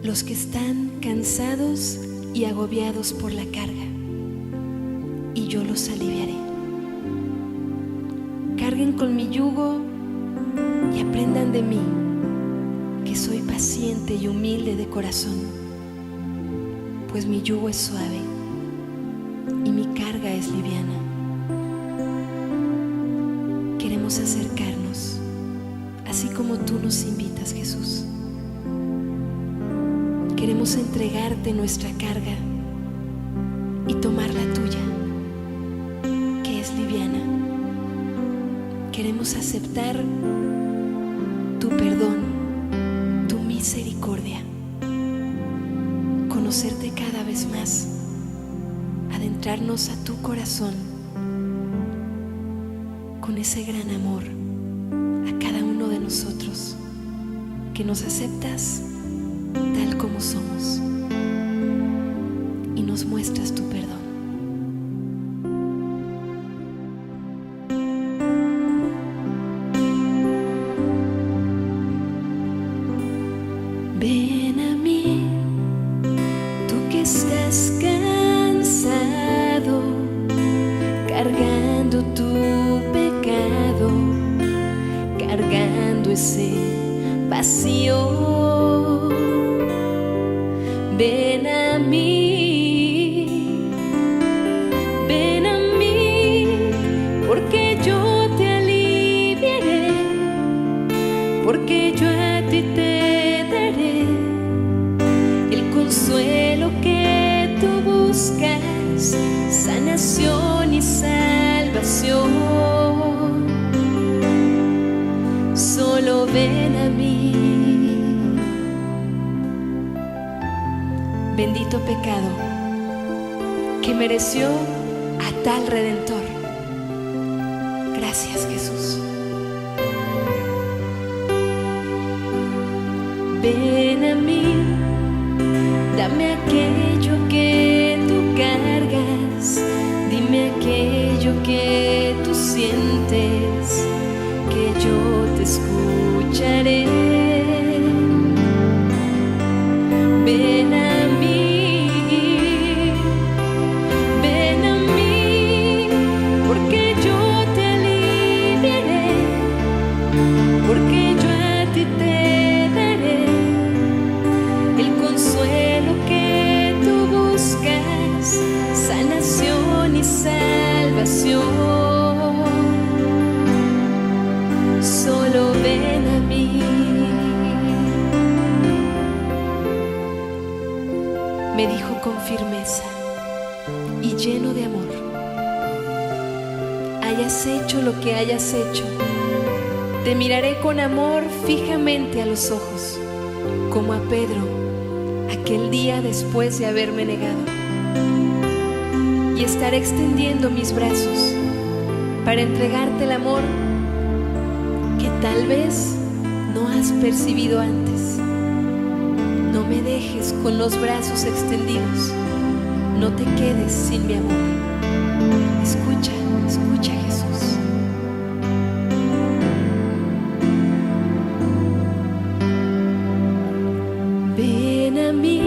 los que están cansados y agobiados por la carga, y yo los aliviaré. Carguen con mi yugo y aprendan de mí, que soy paciente y humilde de corazón, pues mi yugo es suave y mi carga es liviana. Queremos acercarnos, así como tú nos invitas, Jesús. Queremos entregarte nuestra carga y tomar la tuya, que es liviana. Queremos aceptar tu perdón, tu misericordia, conocerte cada vez más, adentrarnos a tu corazón con ese gran amor a cada uno de nosotros, que nos aceptas tal como somos y nos muestras tu perdón. Ven a mí, tú que estás cansado, cargando tu pecado, cargando ese vacío. Ven a mí, porque yo te aliviaré, porque yo a ti te daré el consuelo que tú buscas, sanación y salvación. Solo ven a mí. Bendito pecado que mereció a tal Redentor. Gracias, Jesús. Ven a mí, dame aquello que tú cargas, dime aquello que tú sientes, que yo te escucharé. Ven a mí, porque yo te aliviaré, porque yo a ti te daré el consuelo que tú buscas, sanación y salvación. Solo ven a mí. Me dijo con firmeza y lleno de amor: hayas hecho lo que hayas hecho, te miraré con amor fijamente a los ojos, como a Pedro aquel día después de haberme negado, y estaré extendiendo mis brazos para entregarte el amor que tal vez no has percibido antes. No me dejes con los brazos extendidos, no te quedes sin mi amor. Escucha, escucha, Jesús. Ven a mí,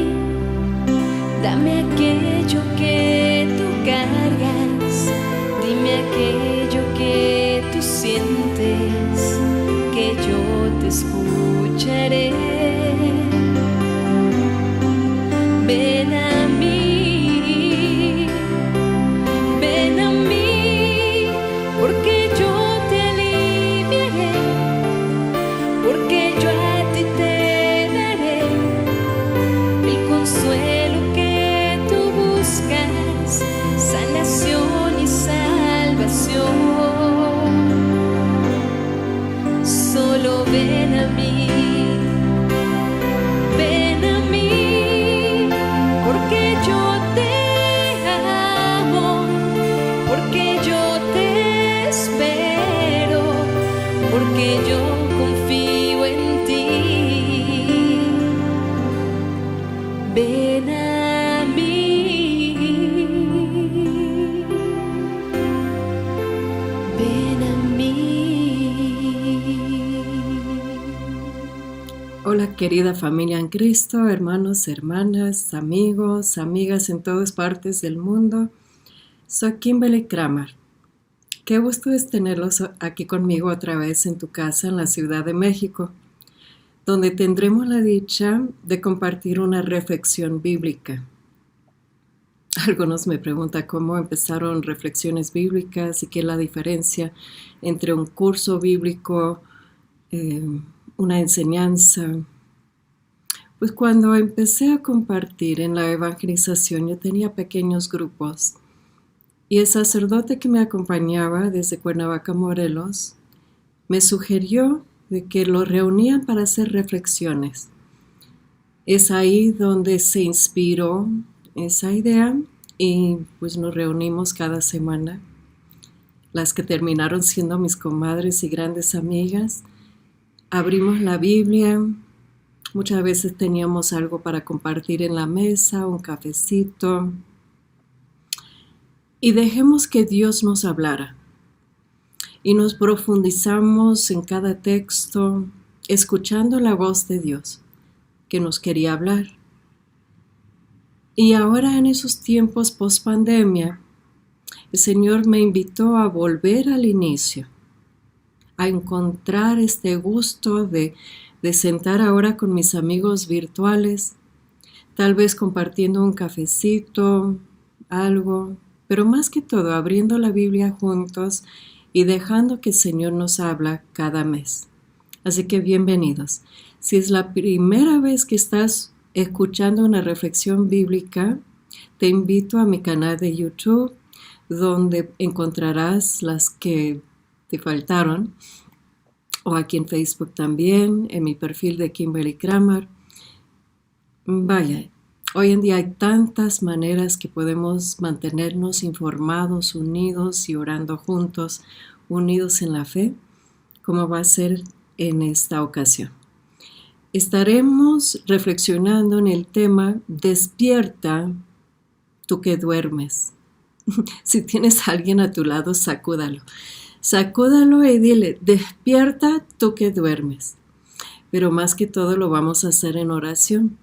dame aquello que tú cargas, dime aquello que tú sientes, que yo te escucharé. Ven a mí, porque yo te aliviaré, porque yo a ti te daré el consuelo que tú buscas, sanación y salvación. Solo ven a mí. Porque yo te amo, porque yo te espero, porque yo confío en ti. Ven a mí, ven a mí. Hola Hola querida familia en Cristo, hermanos, hermanas, amigos, amigas en todas partes del mundo. Soy Kimberly Kramer. Qué gusto es tenerlos aquí conmigo otra vez en tu casa en la Ciudad de México, donde tendremos la dicha de compartir una reflexión bíblica. Algunos me preguntan cómo empezaron reflexiones bíblicas y qué es la diferencia entre un curso bíblico, una enseñanza. Pues cuando empecé a compartir en la evangelización, yo tenía pequeños grupos y el sacerdote que me acompañaba desde Cuernavaca, Morelos, me sugirió de que lo reunían para hacer reflexiones. Es ahí donde se inspiró esa idea y pues nos reunimos cada semana. Las que terminaron siendo mis comadres y grandes amigas, abrimos la Biblia. Muchas veces teníamos algo para compartir en la mesa, un cafecito. Y dejemos que Dios nos hablara. Y nos profundizamos en cada texto, escuchando la voz de Dios, que nos quería hablar. Y ahora en esos tiempos post-pandemia, el Señor me invitó a volver al inicio, a encontrar este gusto de sentar ahora con mis amigos virtuales, tal vez compartiendo un cafecito, algo, pero más que todo abriendo la Biblia juntos y dejando que el Señor nos habla cada mes. Así que bienvenidos. Si es la primera vez que estás escuchando una reflexión bíblica, te invito a mi canal de YouTube, donde encontrarás las que te faltaron, o aquí en Facebook también, en mi perfil de Kimberly Kramer. Vaya, hoy en día hay tantas maneras que podemos mantenernos informados, unidos y orando juntos, unidos en la fe, como va a ser en esta ocasión. Estaremos reflexionando en el tema Despierta, tú que duermes. Si tienes a alguien a tu lado, sacúdalo. Sacúdalo y dile, despierta tú que duermes. Pero más que todo lo vamos a hacer en oración.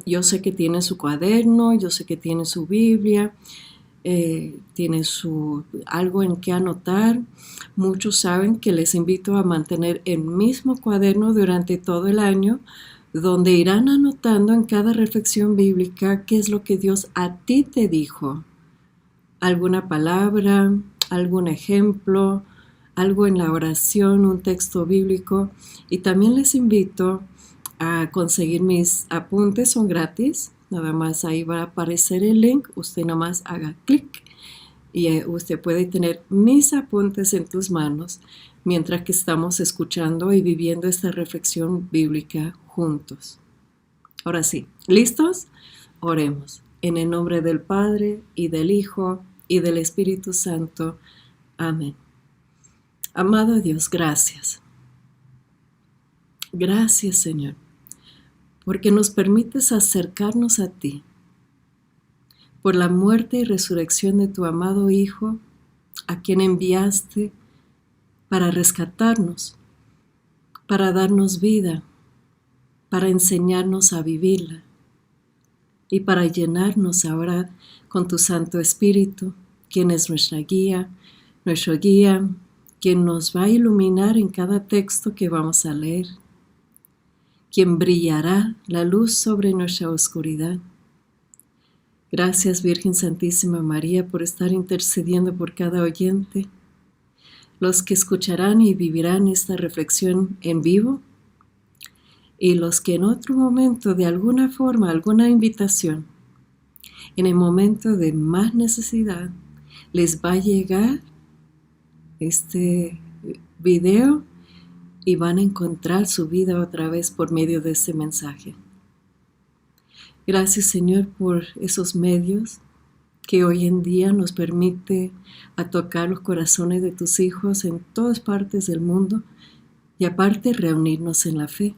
Yo sé que tiene su cuaderno, yo sé que tiene su Biblia, tiene algo en que anotar. Muchos saben que les invito a mantener el mismo cuaderno durante todo el año, donde irán anotando en cada reflexión bíblica qué es lo que Dios a ti te dijo. Alguna palabra, algún ejemplo, algo en la oración, un texto bíblico. Y también les invito a conseguir mis apuntes, son gratis. Nada más ahí va a aparecer el link, usted nada más haga clic y usted puede tener mis apuntes en tus manos mientras que estamos escuchando y viviendo esta reflexión bíblica juntos. Ahora sí, ¿listos? Oremos. En el nombre del Padre y del Hijo y del Espíritu Santo. Amén. Amado Dios, gracias. Gracias, Señor, porque nos permites acercarnos a ti por la muerte y resurrección de tu amado Hijo, a quien enviaste para rescatarnos, para darnos vida, para enseñarnos a vivirla y para llenarnos ahora con tu Santo Espíritu, quien es nuestro guía, quien nos va a iluminar en cada texto que vamos a leer, quien brillará la luz sobre nuestra oscuridad. Gracias, Virgen Santísima María, por estar intercediendo por cada oyente, los que escucharán y vivirán esta reflexión en vivo, y los que en otro momento, de alguna forma, alguna invitación, en el momento de más necesidad, les va a llegar este video y van a encontrar su vida otra vez por medio de este mensaje. Gracias, Señor, por esos medios que hoy en día nos permite a tocar los corazones de tus hijos en todas partes del mundo y aparte reunirnos en la fe.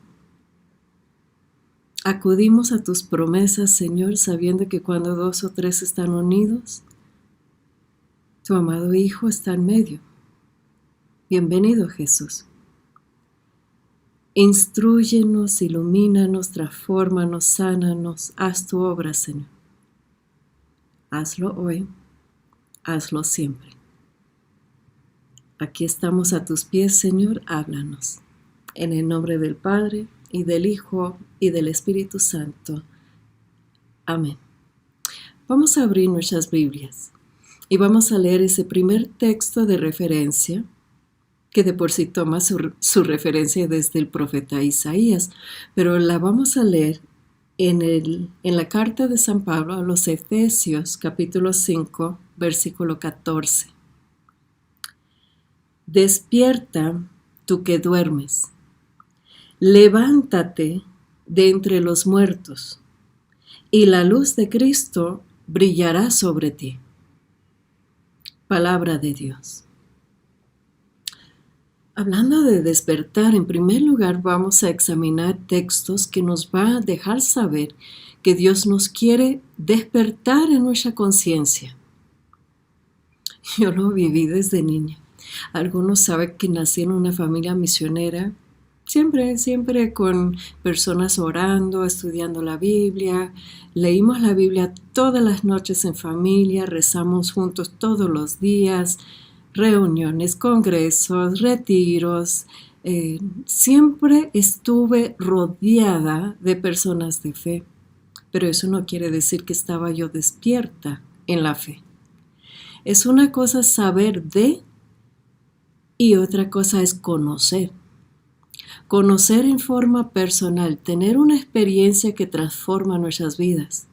Acudimos a tus promesas, Señor, sabiendo que cuando 2 o 3 están unidos, tu amado Hijo está en medio. Bienvenido, Jesús. Instrúyenos, ilumínanos, transfórmanos, sánanos. Haz tu obra, Señor. Hazlo hoy, hazlo siempre. Aquí estamos a tus pies, Señor, háblanos. En el nombre del Padre, y del Hijo, y del Espíritu Santo. Amén. Vamos a abrir nuestras Biblias y vamos a leer ese primer texto de referencia, que de por sí toma su referencia desde el profeta Isaías, pero la vamos a leer en la carta de San Pablo a los Efesios, capítulo 5, versículo 14. Despierta, tú que duermes. Levántate de entre los muertos, y la luz de Cristo brillará sobre ti. Palabra de Dios. Hablando de despertar, en primer lugar vamos a examinar textos que nos van a dejar saber que Dios nos quiere despertar en nuestra conciencia. Yo lo viví desde niña. Algunos saben que nací en una familia misionera, siempre con personas orando, estudiando la Biblia. Leímos la Biblia todas las noches en familia, rezamos juntos todos los días, reuniones, congresos, retiros. Siempre estuve rodeada de personas de fe, pero eso no quiere decir que estaba yo despierta en la fe. Es una cosa saber de y otra cosa es conocer. Conocer en forma personal, tener una experiencia que transforma nuestras vidas.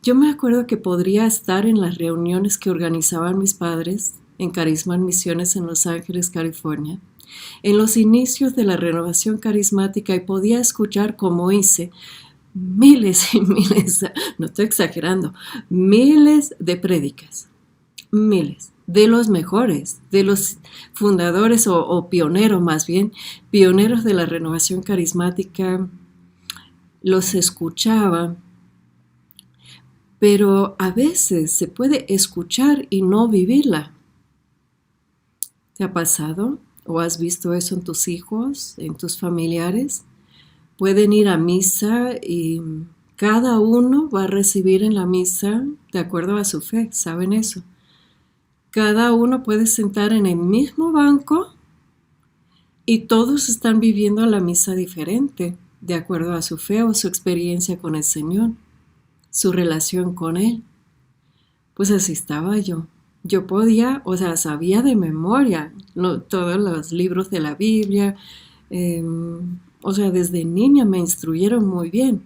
Yo me acuerdo que podría estar en las reuniones que organizaban mis padres en Carisma en Misiones en Los Ángeles, California, en los inicios de la renovación carismática, y podía escuchar, como hice, miles y miles, no estoy exagerando, miles de prédicas, miles, de los mejores, de los fundadores o pioneros más bien, pioneros de la renovación carismática. Los escuchaba, pero a veces se puede escuchar y no vivirla. ¿Te ha pasado? ¿O has visto eso en tus hijos, en tus familiares? Pueden ir a misa y cada uno va a recibir en la misa de acuerdo a su fe, ¿saben eso? Cada uno puede sentar en el mismo banco y todos están viviendo la misa diferente, de acuerdo a su fe o su experiencia con el Señor, su relación con Él. Pues así estaba yo. Yo podía, sabía de memoria todos los libros de la Biblia. Desde niña me instruyeron muy bien,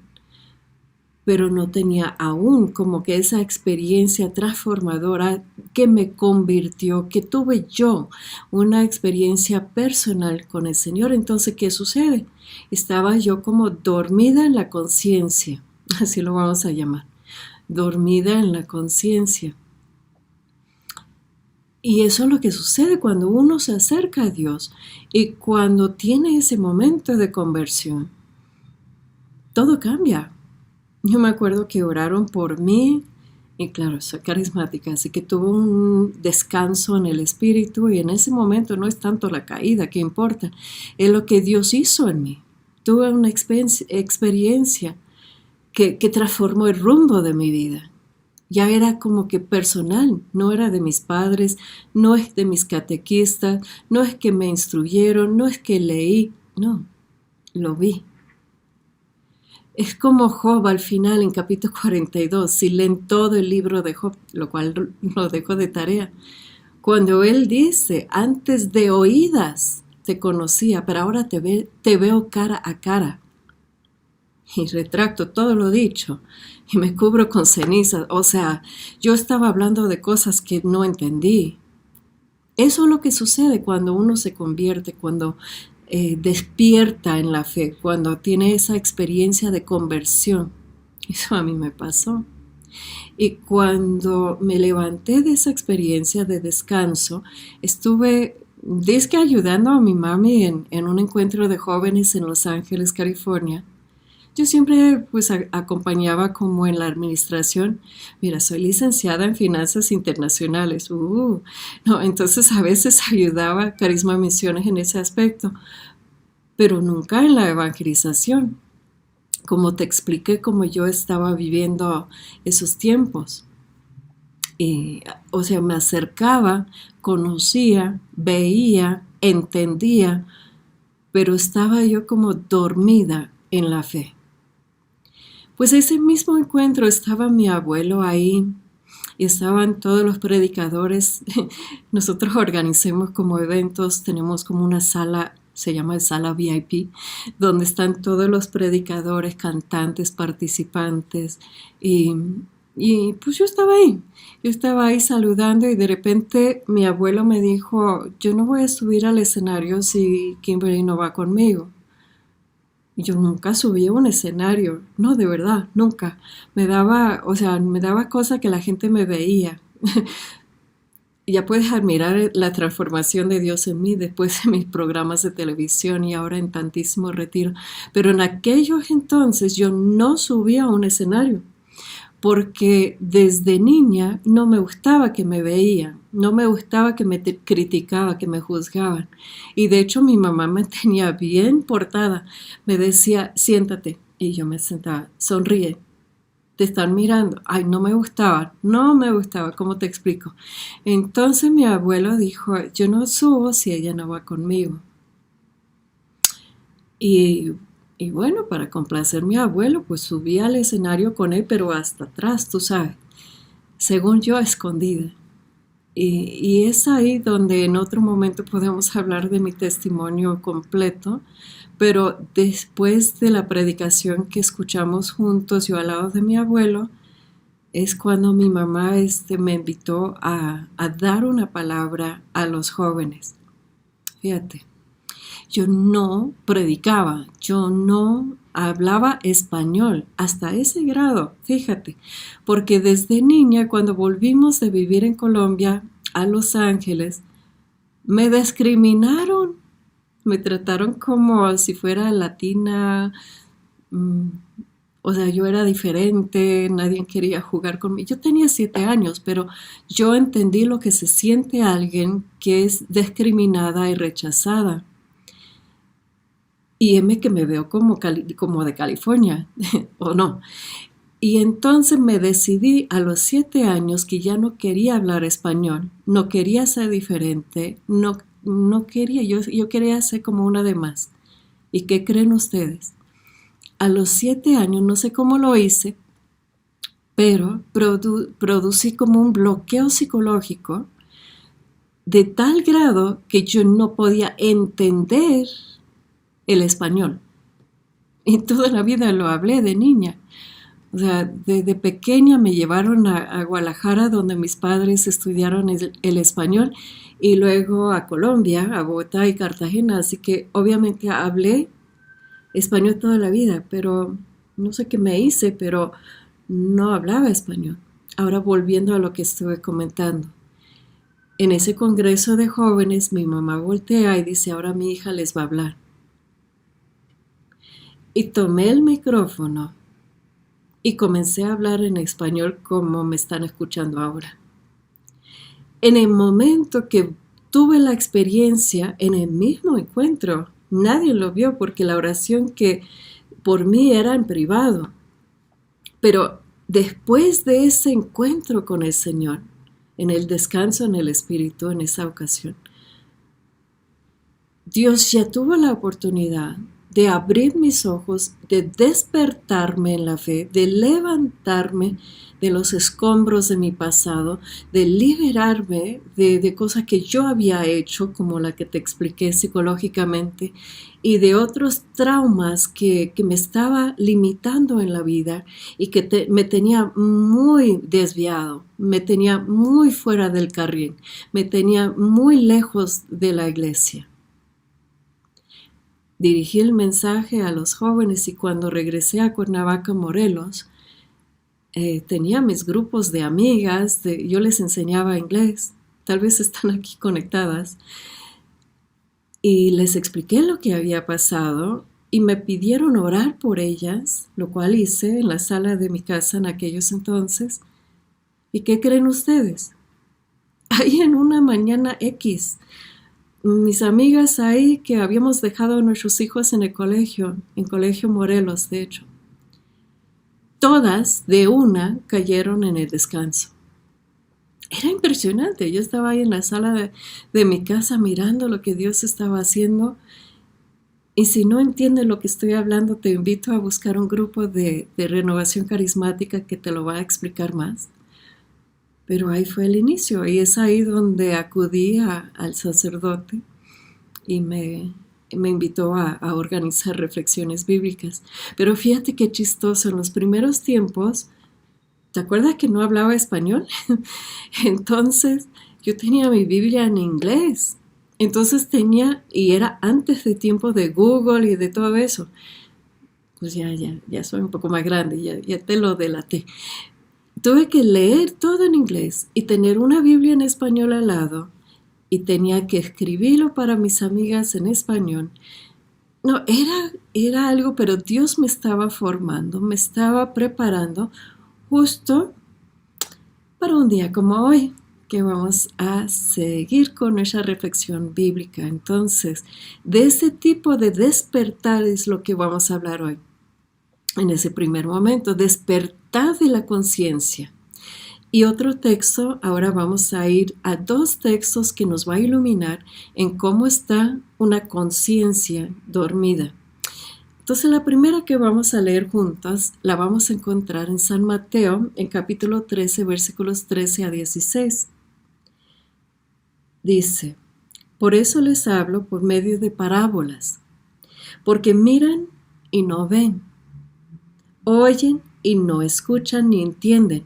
pero no tenía aún como que esa experiencia transformadora que me convirtió, que tuve yo, una experiencia personal con el Señor. Entonces, ¿qué sucede? Estaba yo como dormida en la conciencia, así lo vamos a llamar, dormida en la conciencia. Y eso es lo que sucede cuando uno se acerca a Dios y cuando tiene ese momento de conversión. Todo cambia. Yo me acuerdo que oraron por mí, y claro, soy carismática, así que tuve un descanso en el espíritu, y en ese momento no es tanto la caída que importa, es lo que Dios hizo en mí. Tuve una experiencia que transformó el rumbo de mi vida. Ya era como que personal, no era de mis padres, no es de mis catequistas, no es que me instruyeron, no es que leí, no, lo vi. Es como Job al final en capítulo 42, si leen todo el libro de Job, lo cual lo dejo de tarea, cuando él dice, antes de oídas te conocía, pero ahora te veo cara a cara. Y retracto todo lo dicho y me cubro con cenizas. Yo estaba hablando de cosas que no entendí. Eso es lo que sucede cuando uno se convierte, cuando despierta en la fe, cuando tiene esa experiencia de conversión. Eso a mí me pasó. Y cuando me levanté de esa experiencia de descanso, estuve ayudando a mi mami en un encuentro de jóvenes en Los Ángeles, California. Yo siempre acompañaba como en la administración. Mira, soy licenciada en finanzas internacionales. Entonces a veces ayudaba a Carisma Misiones en ese aspecto. pero nunca en la evangelización, como te expliqué, como yo estaba viviendo esos tiempos. O sea, me acercaba, conocía, veía, entendía, pero estaba yo como dormida en la fe. Pues ese mismo encuentro estaba mi abuelo ahí y estaban todos los predicadores. Nosotros organizamos como eventos, tenemos como una sala, se llama sala VIP, donde están todos los predicadores, cantantes, participantes y pues yo estaba ahí saludando y de repente mi abuelo me dijo, yo no voy a subir al escenario si Kimberly no va conmigo. Y yo nunca subí a un escenario, no, de verdad, nunca. Me daba cosa que la gente me veía. Ya puedes admirar la transformación de Dios en mí después de mis programas de televisión y ahora en tantísimo retiro. Pero en aquellos entonces yo no subía a un escenario porque desde niña no me gustaba que me veían, no me gustaba que me criticaban, que me juzgaban. Y de hecho mi mamá me tenía bien portada. Me decía, siéntate. Y yo me sentaba, sonríe. Te están mirando. Ay, no me gustaba, ¿cómo te explico? Entonces mi abuelo dijo, yo no subo si ella no va conmigo. Y bueno, para complacer a mi abuelo, pues subí al escenario con él, pero hasta atrás, tú sabes, según yo, escondida. Y es ahí donde en otro momento podemos hablar de mi testimonio completo, pero después de la predicación que escuchamos juntos, yo al lado de mi abuelo, es cuando mi mamá me invitó a dar una palabra a los jóvenes. Fíjate. Yo no predicaba, yo no hablaba español hasta ese grado, fíjate, porque desde niña cuando volvimos de vivir en Colombia a Los Ángeles, me discriminaron, me trataron como si fuera latina, o sea, yo era diferente, nadie quería jugar conmigo. Yo tenía 7 años, pero yo entendí lo que se siente alguien que es discriminada y rechazada. Y que me veo como de California, ¿o no? Y entonces me decidí a los 7 años que ya no quería hablar español, no quería ser diferente, no quería, yo quería ser como una de más. ¿Y qué creen ustedes? A los 7 años, no sé cómo lo hice, pero producí como un bloqueo psicológico de tal grado que yo no podía entender el español. Y toda la vida lo hablé de niña. O sea, desde pequeña me llevaron a Guadalajara, donde mis padres estudiaron el español, y luego a Colombia, a Bogotá y Cartagena. Así que obviamente hablé español toda la vida, pero no sé qué me hice, pero no hablaba español. Ahora volviendo a lo que estuve comentando. En ese congreso de jóvenes, mi mamá voltea y dice, ahora mi hija les va a hablar. Y tomé el micrófono y comencé a hablar en español como me están escuchando ahora. En el momento que tuve la experiencia, en el mismo encuentro, nadie lo vio porque la oración que por mí era en privado. Pero después de ese encuentro con el Señor, en el descanso en el Espíritu en esa ocasión, Dios ya tuvo la oportunidad de abrir mis ojos, de despertarme en la fe, de levantarme de los escombros de mi pasado, de liberarme de cosas que yo había hecho, como la que te expliqué psicológicamente, y de otros traumas que me estaba limitando en la vida y que me tenía muy desviado, me tenía muy fuera del carril, me tenía muy lejos de la iglesia. Dirigí el mensaje a los jóvenes y cuando regresé a Cuernavaca, Morelos, tenía mis grupos de amigas, yo les enseñaba inglés, tal vez están aquí conectadas, y les expliqué lo que había pasado y me pidieron orar por ellas, lo cual hice en la sala de mi casa en aquellos entonces. ¿Y qué creen ustedes? Ahí en una mañana X, mis amigas ahí que habíamos dejado a nuestros hijos en Colegio Morelos, de hecho, todas de una cayeron en el descanso. Era impresionante. Yo estaba ahí en la sala de mi casa mirando lo que Dios estaba haciendo. Y si no entiendes lo que estoy hablando, te invito a buscar un grupo de renovación carismática que te lo va a explicar más. Pero ahí fue el inicio, y es ahí donde acudí al sacerdote y me invitó a organizar reflexiones bíblicas. Pero fíjate qué chistoso, en los primeros tiempos, ¿te acuerdas que no hablaba español? Entonces yo tenía mi Biblia en inglés. Entonces y era antes de tiempo de Google y de todo eso. Pues ya soy un poco más grande, ya te lo delaté. Tuve que leer todo en inglés y tener una Biblia en español al lado, y tenía que escribirlo para mis amigas en español. No, era algo, pero Dios me estaba formando, me estaba preparando justo para un día como hoy, que vamos a seguir con nuestra reflexión bíblica. Entonces, de ese tipo de despertar es lo que vamos a hablar hoy. En ese primer momento, despertar de la conciencia. Y otro texto, ahora vamos a ir a dos textos que nos va a iluminar en cómo está una conciencia dormida. Entonces, la primera que vamos a leer juntas la vamos a encontrar en San Mateo, en capítulo 13, versículos 13 a 16. Dice: por eso les hablo por medio de parábolas, porque miran y no ven, oyen y no escuchan ni entienden.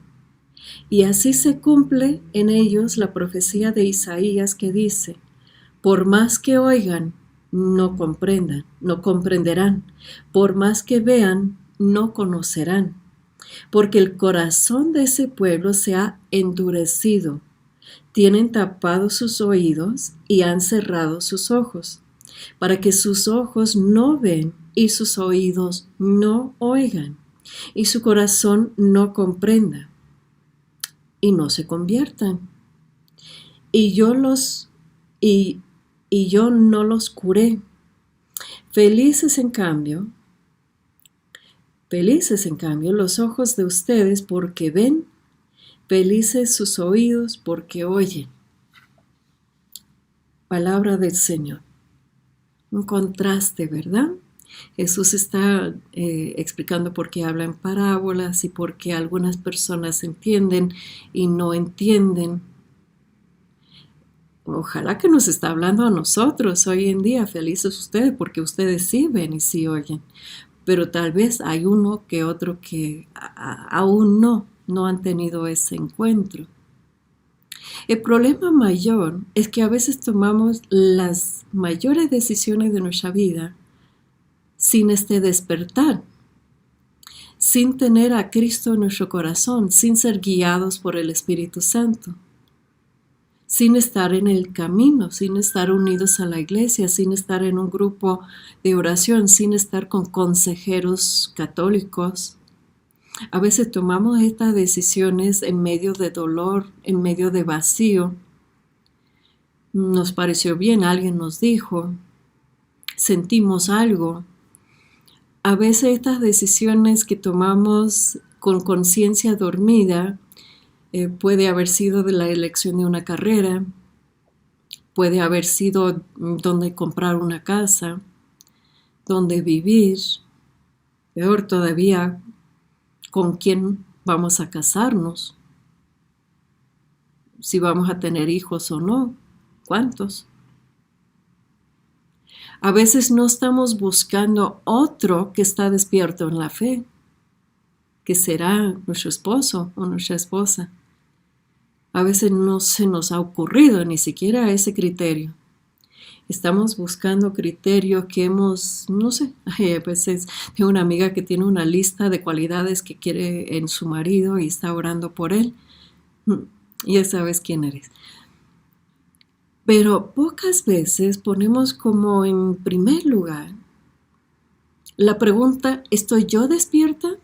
Y así se cumple en ellos la profecía de Isaías que dice: por más que oigan, no comprenderán, por más que vean, no conocerán, porque el corazón de ese pueblo se ha endurecido, tienen tapados sus oídos y han cerrado sus ojos, para que sus ojos no ven y sus oídos no oigan, y su corazón no comprenda, y no se conviertan. Y yo no los curé. Felices en cambio los ojos de ustedes porque ven, felices sus oídos porque oyen. Palabra del Señor. Un contraste, ¿verdad? Jesús está explicando por qué habla en parábolas y por qué algunas personas entienden y no entienden. Ojalá que nos está hablando a nosotros hoy en día. Felices ustedes porque ustedes sí ven y sí oyen. Pero tal vez hay uno que otro que aún no han tenido ese encuentro. El problema mayor es que a veces tomamos las mayores decisiones de nuestra vida sin este despertar, sin tener a Cristo en nuestro corazón, sin ser guiados por el Espíritu Santo, sin estar en el camino, sin estar unidos a la iglesia, sin estar en un grupo de oración, sin estar con consejeros católicos. A veces tomamos estas decisiones en medio de dolor, en medio de vacío. Nos pareció bien, alguien nos dijo, sentimos algo. A veces estas decisiones que tomamos con conciencia dormida puede haber sido de la elección de una carrera, puede haber sido dónde comprar una casa, dónde vivir, peor todavía, con quién vamos a casarnos, si vamos a tener hijos o no, cuántos. A veces no estamos buscando otro que está despierto en la fe, que será nuestro esposo o nuestra esposa. A veces no se nos ha ocurrido ni siquiera ese criterio. Estamos buscando criterios que no sé, a veces tengo una amiga que tiene una lista de cualidades que quiere en su marido y está orando por él. Ya sabes quién eres. Pero pocas veces ponemos como en primer lugar la pregunta: ¿estoy yo despierta?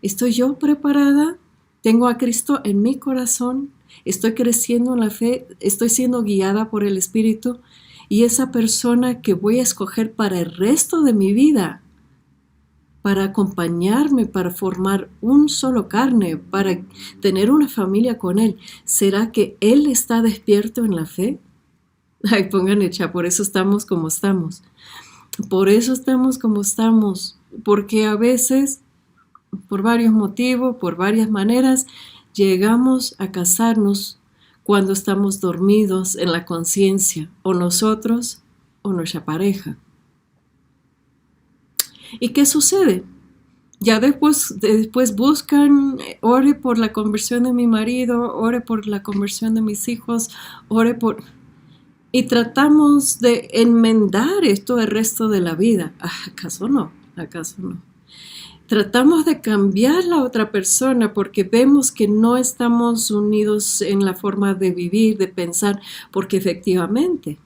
¿Estoy yo preparada? ¿Tengo a Cristo en mi corazón? ¿Estoy creciendo en la fe? ¿Estoy siendo guiada por el Espíritu? y esa persona que voy a escoger para el resto de mi vida, para acompañarme, para formar un solo carne, para tener una familia con él, ¿será que él está despierto en la fe? Ay, pónganle chat, por eso estamos como estamos. Por eso estamos como estamos, porque a veces, por varios motivos, por varias maneras, llegamos a casarnos cuando estamos dormidos en la conciencia, o nosotros o nuestra pareja. ¿Y qué sucede? Ya después buscan, ore por la conversión de mi marido, ore por la conversión de mis hijos, ore por... Y tratamos de enmendar esto el resto de la vida. ¿Acaso no? ¿Acaso no? Tratamos de cambiar la otra persona porque vemos que no estamos unidos en la forma de vivir, de pensar, porque efectivamente,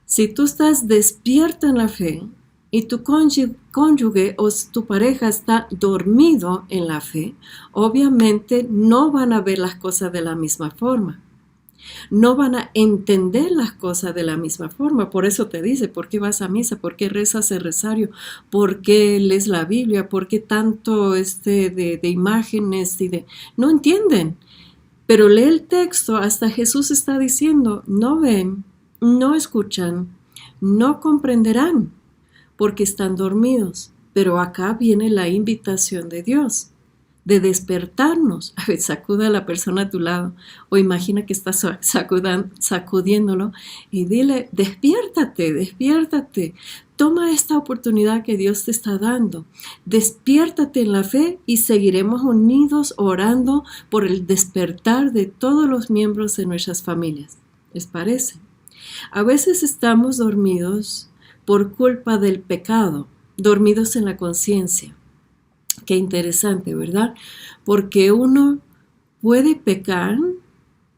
si tú estás despierto en la fe y tu cónyuge o tu pareja está dormido en la fe, obviamente no van a ver las cosas de la misma forma. No van a entender las cosas de la misma forma. Por eso te dice, ¿por qué vas a misa? ¿Por qué rezas el rosario? ¿Por qué lees la Biblia? ¿Por qué tanto de imágenes? No entienden. Pero lee el texto, hasta Jesús está diciendo, no ven, no escuchan, no comprenderán, porque están dormidos. Pero acá viene la invitación de Dios, de despertarnos. A ver, sacuda a la persona a tu lado o imagina que estás sacudiéndolo y dile, despiértate, despiértate. Toma esta oportunidad que Dios te está dando. Despiértate en la fe y seguiremos unidos orando por el despertar de todos los miembros de nuestras familias. ¿Les parece? A veces estamos dormidos por culpa del pecado, dormidos en la conciencia. Qué interesante, ¿verdad? Porque uno puede pecar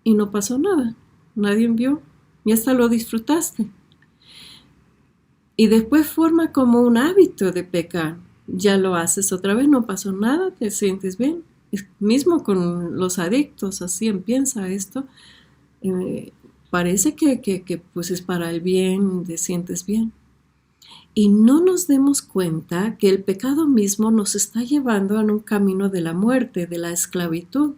y no pasó nada. Nadie vio y hasta lo disfrutaste. Y después forma como un hábito de pecar. Ya lo haces otra vez, no pasó nada, te sientes bien. Mismo con los adictos, así empieza esto. Parece que pues es para el bien, te sientes bien. Y no nos demos cuenta que el pecado mismo nos está llevando a un camino de la muerte, de la esclavitud.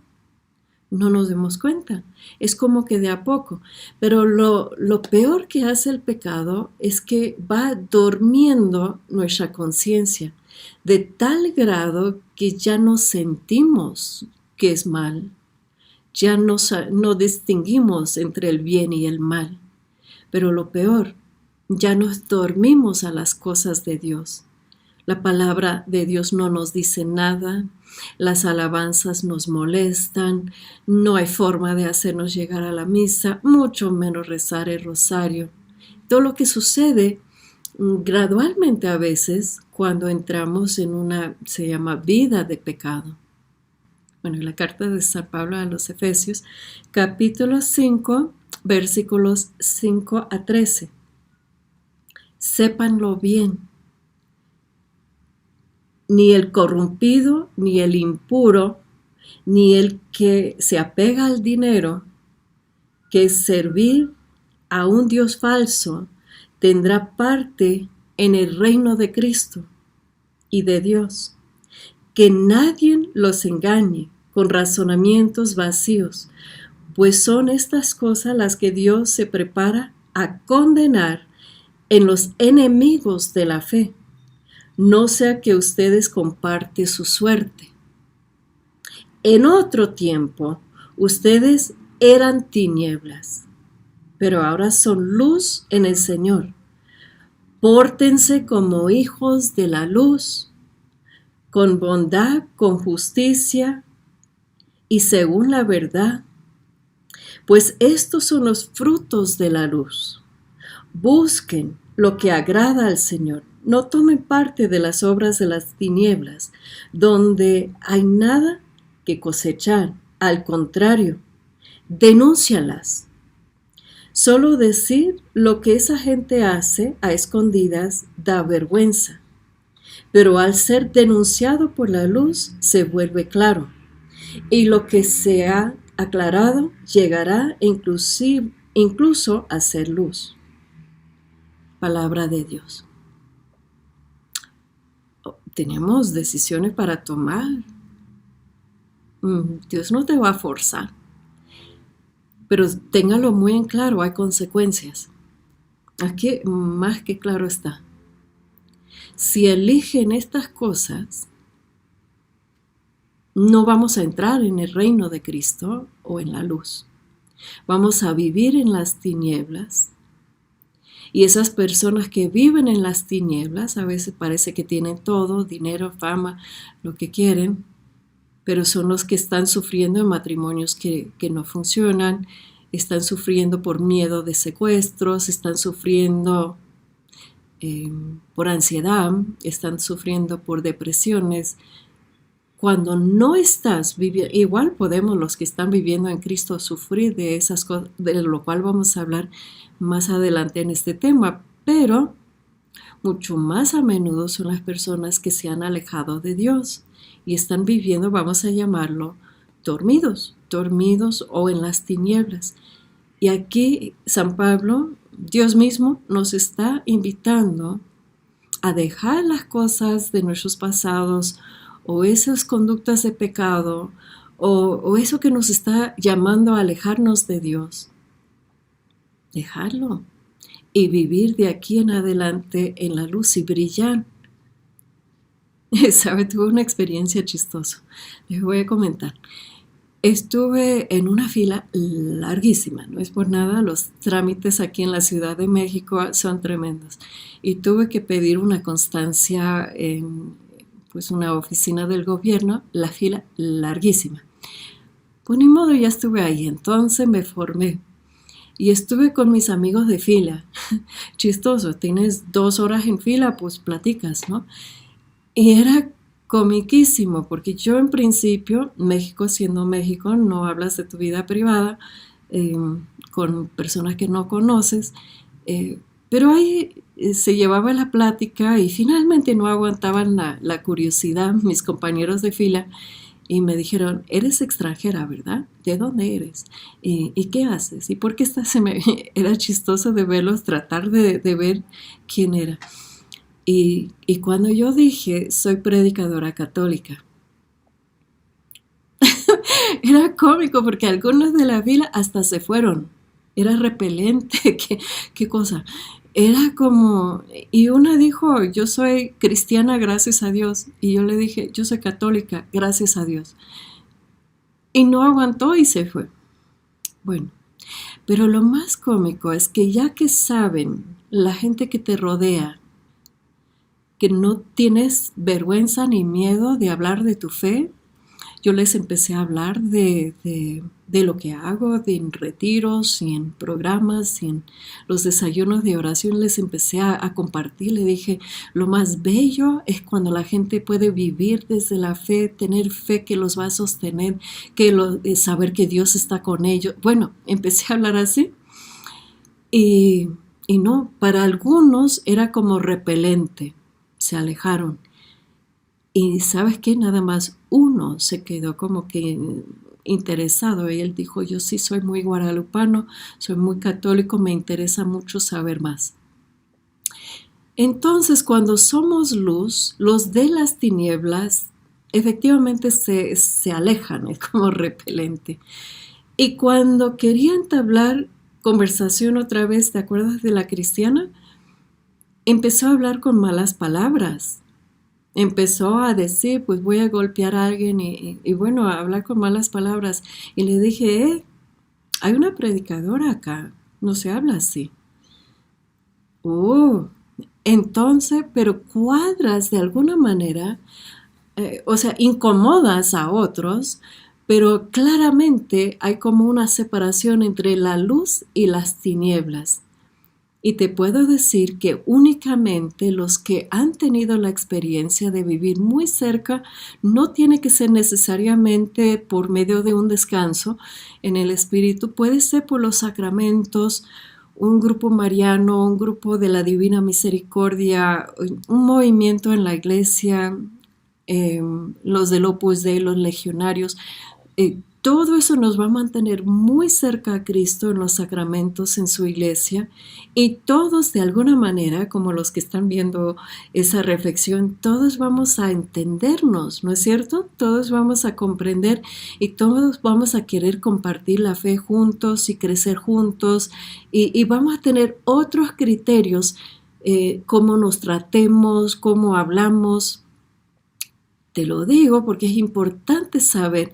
No nos demos cuenta. Es como que de a poco. Pero lo peor que hace el pecado es que va durmiendo nuestra conciencia de tal grado que ya no sentimos que es mal. Ya no distinguimos entre el bien y el mal. Pero lo peor, ya nos dormimos a las cosas de Dios. La palabra de Dios no nos dice nada, las alabanzas nos molestan, no hay forma de hacernos llegar a la misa, mucho menos rezar el rosario. Todo lo que sucede gradualmente a veces cuando entramos en se llama vida de pecado. Bueno, la carta de San Pablo a los Efesios, capítulo 5, versículos 5 a 13. Sépanlo bien, ni el corrompido, ni el impuro, ni el que se apega al dinero, que servir a un Dios falso, tendrá parte en el reino de Cristo y de Dios. Que nadie los engañe con razonamientos vacíos, pues son estas cosas las que Dios se prepara a condenar en los enemigos de la fe, no sea que ustedes comparten su suerte. En otro tiempo, ustedes eran tinieblas, pero ahora son luz en el Señor. Pórtense como hijos de la luz, con bondad, con justicia y según la verdad, pues estos son los frutos de la luz. Busquen lo que agrada al Señor. No tomen parte de las obras de las tinieblas, donde hay nada que cosechar. Al contrario, denúncialas. Solo decir lo que esa gente hace a escondidas da vergüenza. Pero al ser denunciado por la luz, se vuelve claro. Y lo que se ha aclarado llegará incluso a ser luz. palabra de Dios. Tenemos decisiones para tomar. Dios no te va a forzar, pero téngalo muy en claro, hay consecuencias. Aquí más que claro está. Si eligen estas cosas, no vamos a entrar en el reino de Cristo o en la luz. Vamos a vivir en las tinieblas. Y esas personas que viven en las tinieblas, a veces parece que tienen todo, dinero, fama, lo que quieren, pero son los que están sufriendo en matrimonios que no funcionan, están sufriendo por miedo de secuestros, están sufriendo por ansiedad, están sufriendo por depresiones. Cuando no estás viviendo, igual podemos los que están viviendo en Cristo sufrir de esas cosas, de lo cual vamos a hablar más adelante en este tema, pero mucho más a menudo son las personas que se han alejado de Dios y están viviendo, vamos a llamarlo, dormidos o en las tinieblas. Y aquí San Pablo, Dios mismo, nos está invitando a dejar las cosas de nuestros pasados o esas conductas de pecado o eso que nos está llamando a alejarnos de Dios. Dejarlo y vivir de aquí en adelante en la luz y brillar. ¿Sabe? Tuve una experiencia chistosa. Les voy a comentar. Estuve en una fila larguísima, no es por nada, los trámites aquí en la Ciudad de México son tremendos. Y tuve que pedir una constancia en una oficina del gobierno, la fila larguísima. Pues ni modo, ya estuve ahí, entonces me formé. Y estuve con mis amigos de fila. Chistoso, tienes 2 horas en fila, pues platicas, ¿no? Y era comiquísimo, porque yo en principio, México siendo México, no hablas de tu vida privada con personas que no conoces, pero ahí se llevaba la plática y finalmente no aguantaban la curiosidad mis compañeros de fila y me dijeron, eres extranjera, ¿verdad? ¿De dónde eres? ¿Y qué haces? ¿Y por qué estás? Era chistoso de verlos, tratar de ver quién era. Y cuando yo dije, soy predicadora católica, era cómico porque algunos de la fila hasta se fueron. Era repelente, qué cosa. Era como, y una dijo, yo soy cristiana, gracias a Dios. Y yo le dije, yo soy católica, gracias a Dios. Y no aguantó y se fue. Bueno, pero lo más cómico es que ya que saben la gente que te rodea, que no tienes vergüenza ni miedo de hablar de tu fe, yo les empecé a hablar de lo que hago, en retiros y en programas y en los desayunos de oración, les empecé a compartir, le dije, lo más bello es cuando la gente puede vivir desde la fe, tener fe que los va a sostener, saber que Dios está con ellos. Bueno, empecé a hablar así y no, para algunos era como repelente, se alejaron. Y ¿sabes qué? Nada más uno se quedó como que interesado y él dijo, yo sí soy muy guadalupano, soy muy católico, me interesa mucho saber más. Entonces, cuando somos luz, los de las tinieblas efectivamente se alejan, es como repelente. Y cuando quería entablar conversación otra vez, ¿te acuerdas de la cristiana? Empezó a hablar con malas palabras. Empezó a decir, pues voy a golpear a alguien y bueno, a hablar con malas palabras. Y le dije, hay una predicadora acá, no se habla así. Entonces, pero cuadras de alguna manera, incomodas a otros, pero claramente hay como una separación entre la luz y las tinieblas. Y te puedo decir que únicamente los que han tenido la experiencia de vivir muy cerca, no tiene que ser necesariamente por medio de un descanso en el espíritu, puede ser por los sacramentos, un grupo mariano, un grupo de la Divina Misericordia, un movimiento en la iglesia, los del Opus Dei, los legionarios, todo eso nos va a mantener muy cerca a Cristo en los sacramentos, en su iglesia, y todos de alguna manera, como los que están viendo esa reflexión, todos vamos a entendernos, ¿no es cierto? Todos vamos a comprender y todos vamos a querer compartir la fe juntos y crecer juntos, y vamos a tener otros criterios, cómo nos tratemos, cómo hablamos. Te lo digo porque es importante saber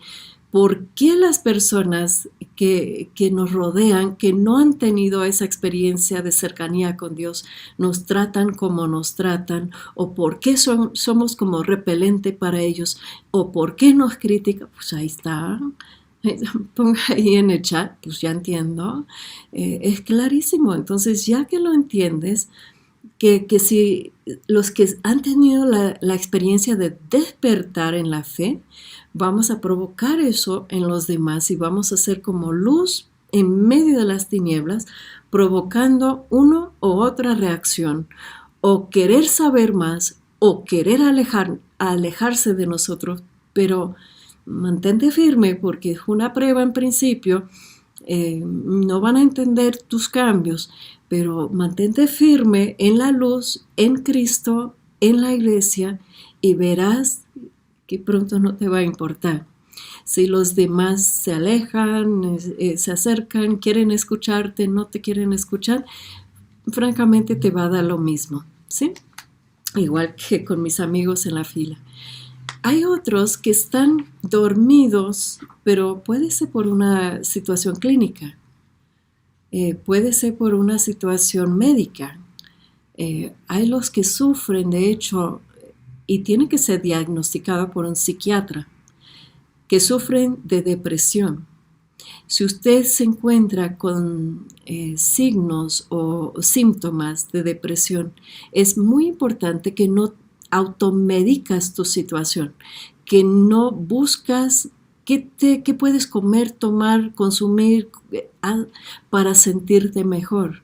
por qué las personas que nos rodean, que no han tenido esa experiencia de cercanía con Dios, nos tratan como nos tratan, o por qué somos como repelente para ellos, o por qué nos critican. Pues ahí está. Ponga ahí en el chat, pues ya entiendo. Es clarísimo. Entonces, ya que lo entiendes, que si los que han tenido la experiencia de despertar en la fe, vamos a provocar eso en los demás y vamos a ser como luz en medio de las tinieblas, provocando una u otra reacción, o querer saber más, o querer alejarse de nosotros, pero mantente firme porque es una prueba en principio, no van a entender tus cambios, pero mantente firme en la luz, en Cristo, en la iglesia, y verás que pronto no te va a importar. Si los demás se alejan, se acercan, quieren escucharte, no te quieren escuchar, francamente te va a dar lo mismo, ¿sí? Igual que con mis amigos en la fila. Hay otros que están dormidos, pero puede ser por una situación clínica, puede ser por una situación médica. Hay los que sufren, de hecho, y tienen que ser diagnosticados por un psiquiatra, que sufren de depresión. Si usted se encuentra con signos o síntomas de depresión, es muy importante que no automedicas tu situación, que no buscas qué puedes comer, tomar, consumir para sentirte mejor.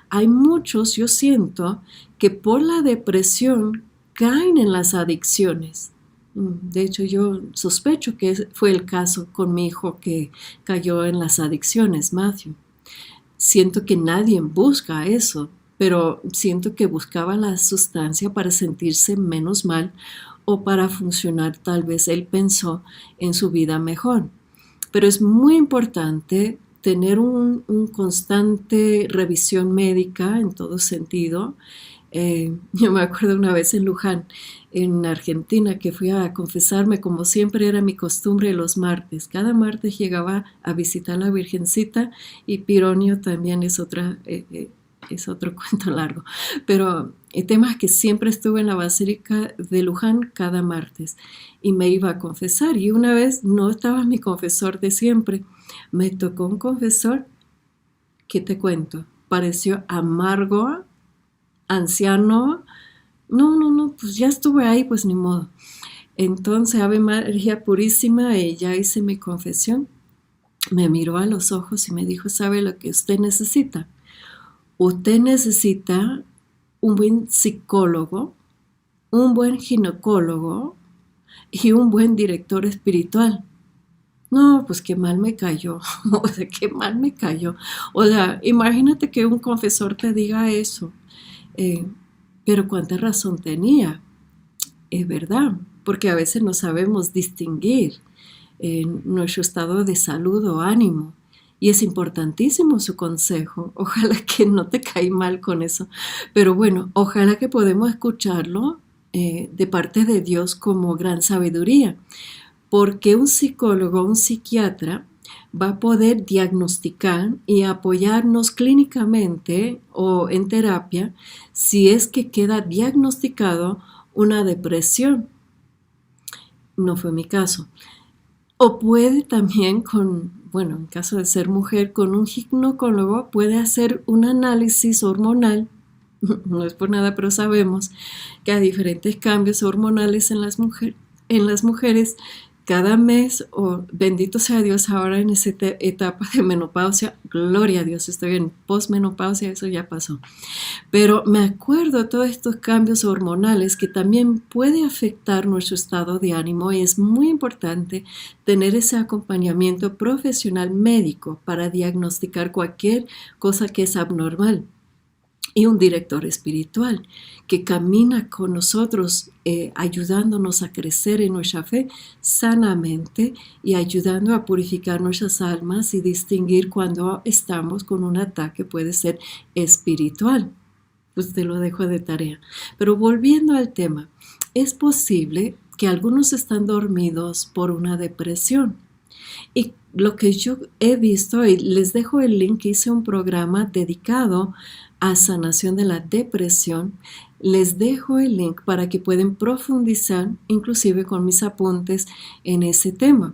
Hay muchos, yo siento, que por la depresión caen en las adicciones. De hecho, yo sospecho que fue el caso con mi hijo que cayó en las adicciones, Matthew. Siento que nadie busca eso, pero siento que buscaba la sustancia para sentirse menos mal o para funcionar, tal vez él pensó, en su vida mejor. Pero es muy importante tener una constante revisión médica en todo sentido. Yo me acuerdo una vez en Luján, en Argentina, que fui a confesarme, como siempre era mi costumbre los martes. Cada martes llegaba a visitar a la Virgencita, y Pironio también es otro cuento largo. Pero el tema es que siempre estuve en la Basílica de Luján cada martes y me iba a confesar. Y una vez no estaba mi confesor de siempre. Me tocó un confesor, ¿qué te cuento? Pareció amargo, anciano. No, pues ya estuve ahí, pues ni modo. Entonces, Ave María Purísima, ya hice mi confesión. Me miró a los ojos y me dijo, ¿sabe lo que usted necesita? Usted necesita un buen psicólogo, un buen ginecólogo y un buen director espiritual. No, pues qué mal me cayó. O sea, qué mal me cayó. O sea, imagínate que un confesor te diga eso. Pero cuánta razón tenía. Es verdad, porque a veces no sabemos distinguir nuestro estado de salud o ánimo. Y es importantísimo su consejo. Ojalá que no te cae mal con eso. Pero bueno, ojalá que podamos escucharlo de parte de Dios como gran sabiduría. Porque un psicólogo, un psiquiatra, va a poder diagnosticar y apoyarnos clínicamente o en terapia si es que queda diagnosticado una depresión. No fue mi caso. O puede también en caso de ser mujer, con un ginecólogo puede hacer un análisis hormonal. No es por nada, pero sabemos que hay diferentes cambios hormonales en las mujeres cada mes, bendito sea Dios, ahora en esa etapa de menopausia, gloria a Dios, estoy en posmenopausia, eso ya pasó. Pero me acuerdo de todos estos cambios hormonales que también puede afectar nuestro estado de ánimo y es muy importante tener ese acompañamiento profesional médico para diagnosticar cualquier cosa que es abnormal. Y un director espiritual que camina con nosotros, ayudándonos a crecer en nuestra fe sanamente y ayudando a purificar nuestras almas y distinguir cuando estamos con un ataque, puede ser espiritual. Pues te lo dejo de tarea. Pero volviendo al tema, es posible que algunos están dormidos por una depresión. Y lo que yo he visto, y les dejo el link, hice un programa dedicado a sanación de la depresión. Les dejo el link para que puedan profundizar, inclusive con mis apuntes, en ese tema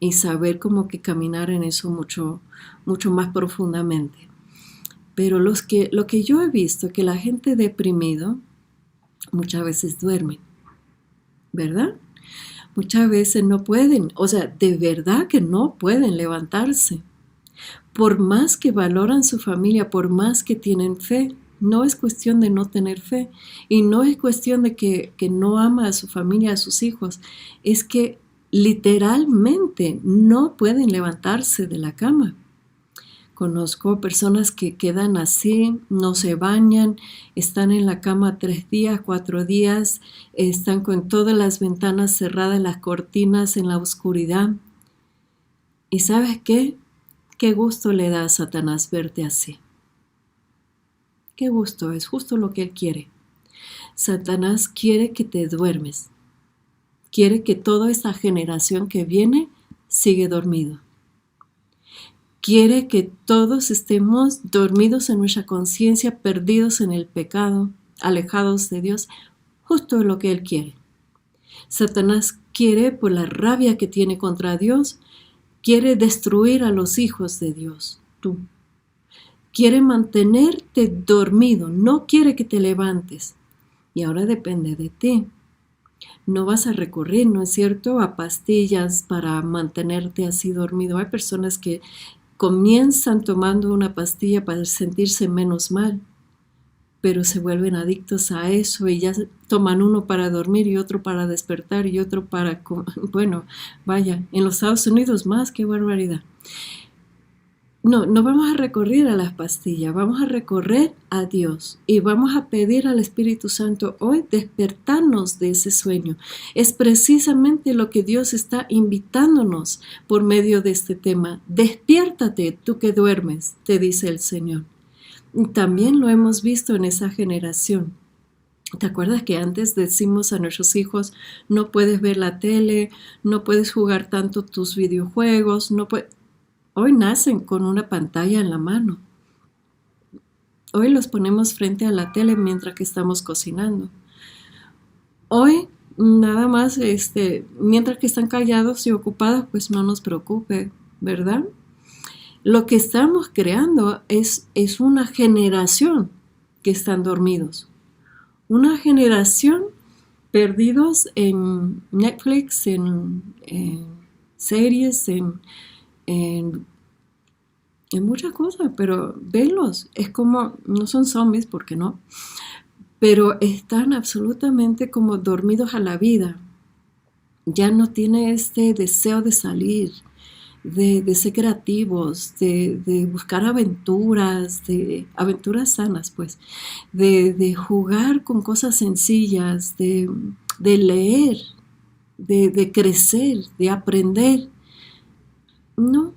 y saber cómo que caminar en eso mucho, mucho más profundamente. Pero lo que yo he visto, que la gente deprimido muchas veces duermen, ¿verdad? Muchas veces no pueden, o sea, de verdad que no pueden levantarse. Por más que valoran su familia, por más que tienen fe, no es cuestión de no tener fe y no es cuestión de que no ama a su familia, a sus hijos. Es que literalmente no pueden levantarse de la cama. Conozco personas que quedan así, no se bañan, están en la cama 3 días, 4 días, están con todas las ventanas cerradas, las cortinas en la oscuridad. ¿Y sabes qué? Qué gusto le da a Satanás verte así. Qué gusto, es justo lo que él quiere. Satanás quiere que te duermes. Quiere que toda esta generación que viene sigue dormido. Quiere que todos estemos dormidos en nuestra conciencia, perdidos en el pecado, alejados de Dios, justo lo que él quiere. Satanás quiere, por la rabia que tiene contra Dios, quiere destruir a los hijos de Dios, tú. Quiere mantenerte dormido, no quiere que te levantes. Y ahora depende de ti. No vas a recurrir, ¿no es cierto?, a pastillas para mantenerte así dormido. Hay personas que comienzan tomando una pastilla para sentirse menos mal, pero se vuelven adictos a eso y ya toman uno para dormir y otro para despertar y otro para... Bueno, vaya, en los Estados Unidos más, qué barbaridad. No vamos a recurrir a las pastillas, vamos a recorrer a Dios y vamos a pedir al Espíritu Santo hoy despertarnos de ese sueño. Es precisamente lo que Dios está invitándonos por medio de este tema. Despiértate, tú que duermes, te dice el Señor. También lo hemos visto en esa generación. ¿Te acuerdas que antes decimos a nuestros hijos, no puedes ver la tele, no puedes jugar tanto tus videojuegos, no puedes... Hoy nacen con una pantalla en la mano. Hoy los ponemos frente a la tele mientras que estamos cocinando. Hoy nada más, mientras que están callados y ocupados, pues no nos preocupe, ¿verdad? Lo que estamos creando es una generación que están dormidos. Una generación perdidos en Netflix, en series, en muchas cosas, pero velos, es como, no son zombies, porque no, pero están absolutamente como dormidos a la vida. Ya no tiene este deseo de salir, de ser creativos, de buscar aventuras, de aventuras sanas, pues, de jugar con cosas sencillas, de leer, de crecer, de aprender. No,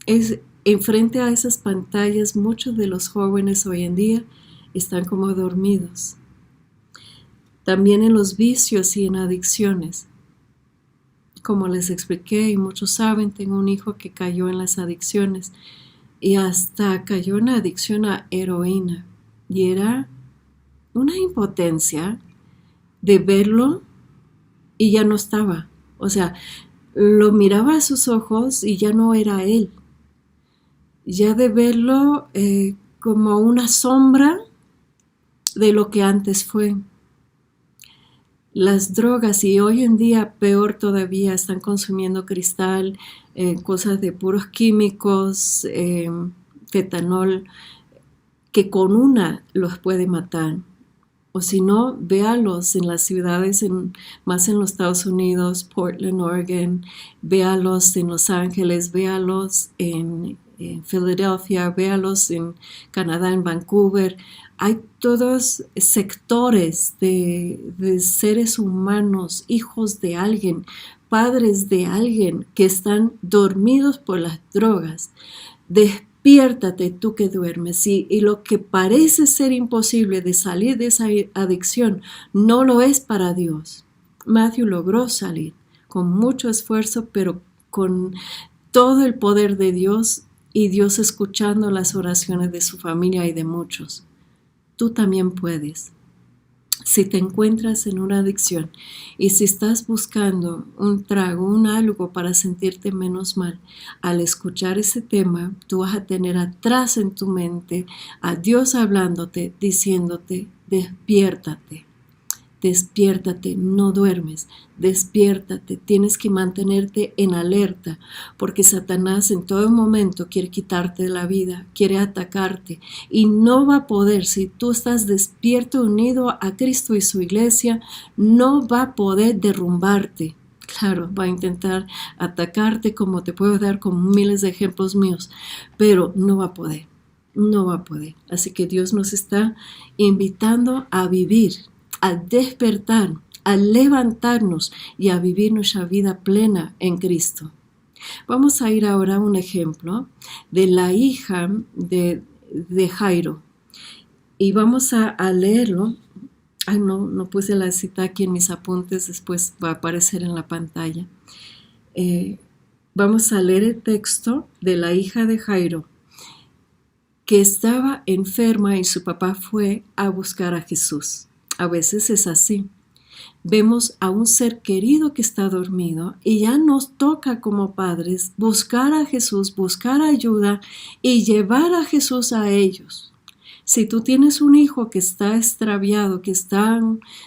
es enfrente a esas pantallas, muchos de los jóvenes hoy en día están como dormidos. También en los vicios y en adicciones. Como les expliqué y muchos saben, tengo un hijo que cayó en las adicciones y hasta cayó en la adicción a heroína. Y era una impotencia de verlo y ya no estaba. O sea, lo miraba a sus ojos y ya no era él. Ya de verlo como una sombra de lo que antes fue. Las drogas, y hoy en día peor todavía, están consumiendo cristal, cosas de puros químicos, fetanol, que con una los puede matar. O si no, véalos en las ciudades, más en los Estados Unidos, Portland, Oregon, véalos en Los Ángeles, véalos en Filadelfia, véalos en Canadá, en Vancouver. Hay todos sectores de seres humanos, hijos de alguien, padres de alguien que están dormidos por las drogas. Despiértate tú que duermes, y lo que parece ser imposible de salir de esa adicción no lo es para Dios. Matthew logró salir con mucho esfuerzo, pero con todo el poder de Dios, y Dios escuchando las oraciones de su familia y de muchos. Tú también puedes. Si te encuentras en una adicción y si estás buscando un trago, un algo para sentirte menos mal, al escuchar ese tema, tú vas a tener atrás en tu mente a Dios hablándote, diciéndote, despiértate. Despiértate, no duermes, despiértate, tienes que mantenerte en alerta, porque Satanás en todo momento quiere quitarte la vida, quiere atacarte, y no va a poder. Si tú estás despierto, unido a Cristo y su iglesia, no va a poder derrumbarte. Claro, va a intentar atacarte, como te puedo dar con miles de ejemplos míos, pero no va a poder, no va a poder. Así que Dios nos está invitando a vivir, a despertar, a levantarnos y a vivir nuestra vida plena en Cristo. Vamos a ir ahora a un ejemplo de la hija de Jairo, y vamos a leerlo. No puse la cita aquí en mis apuntes, después va a aparecer en la pantalla. Vamos a leer el texto de la hija de Jairo, que estaba enferma y su papá fue a buscar a Jesús. A veces es así. Vemos a un ser querido que está dormido y ya nos toca como padres buscar a Jesús, buscar ayuda y llevar a Jesús a ellos. Si tú tienes un hijo que está extraviado, que está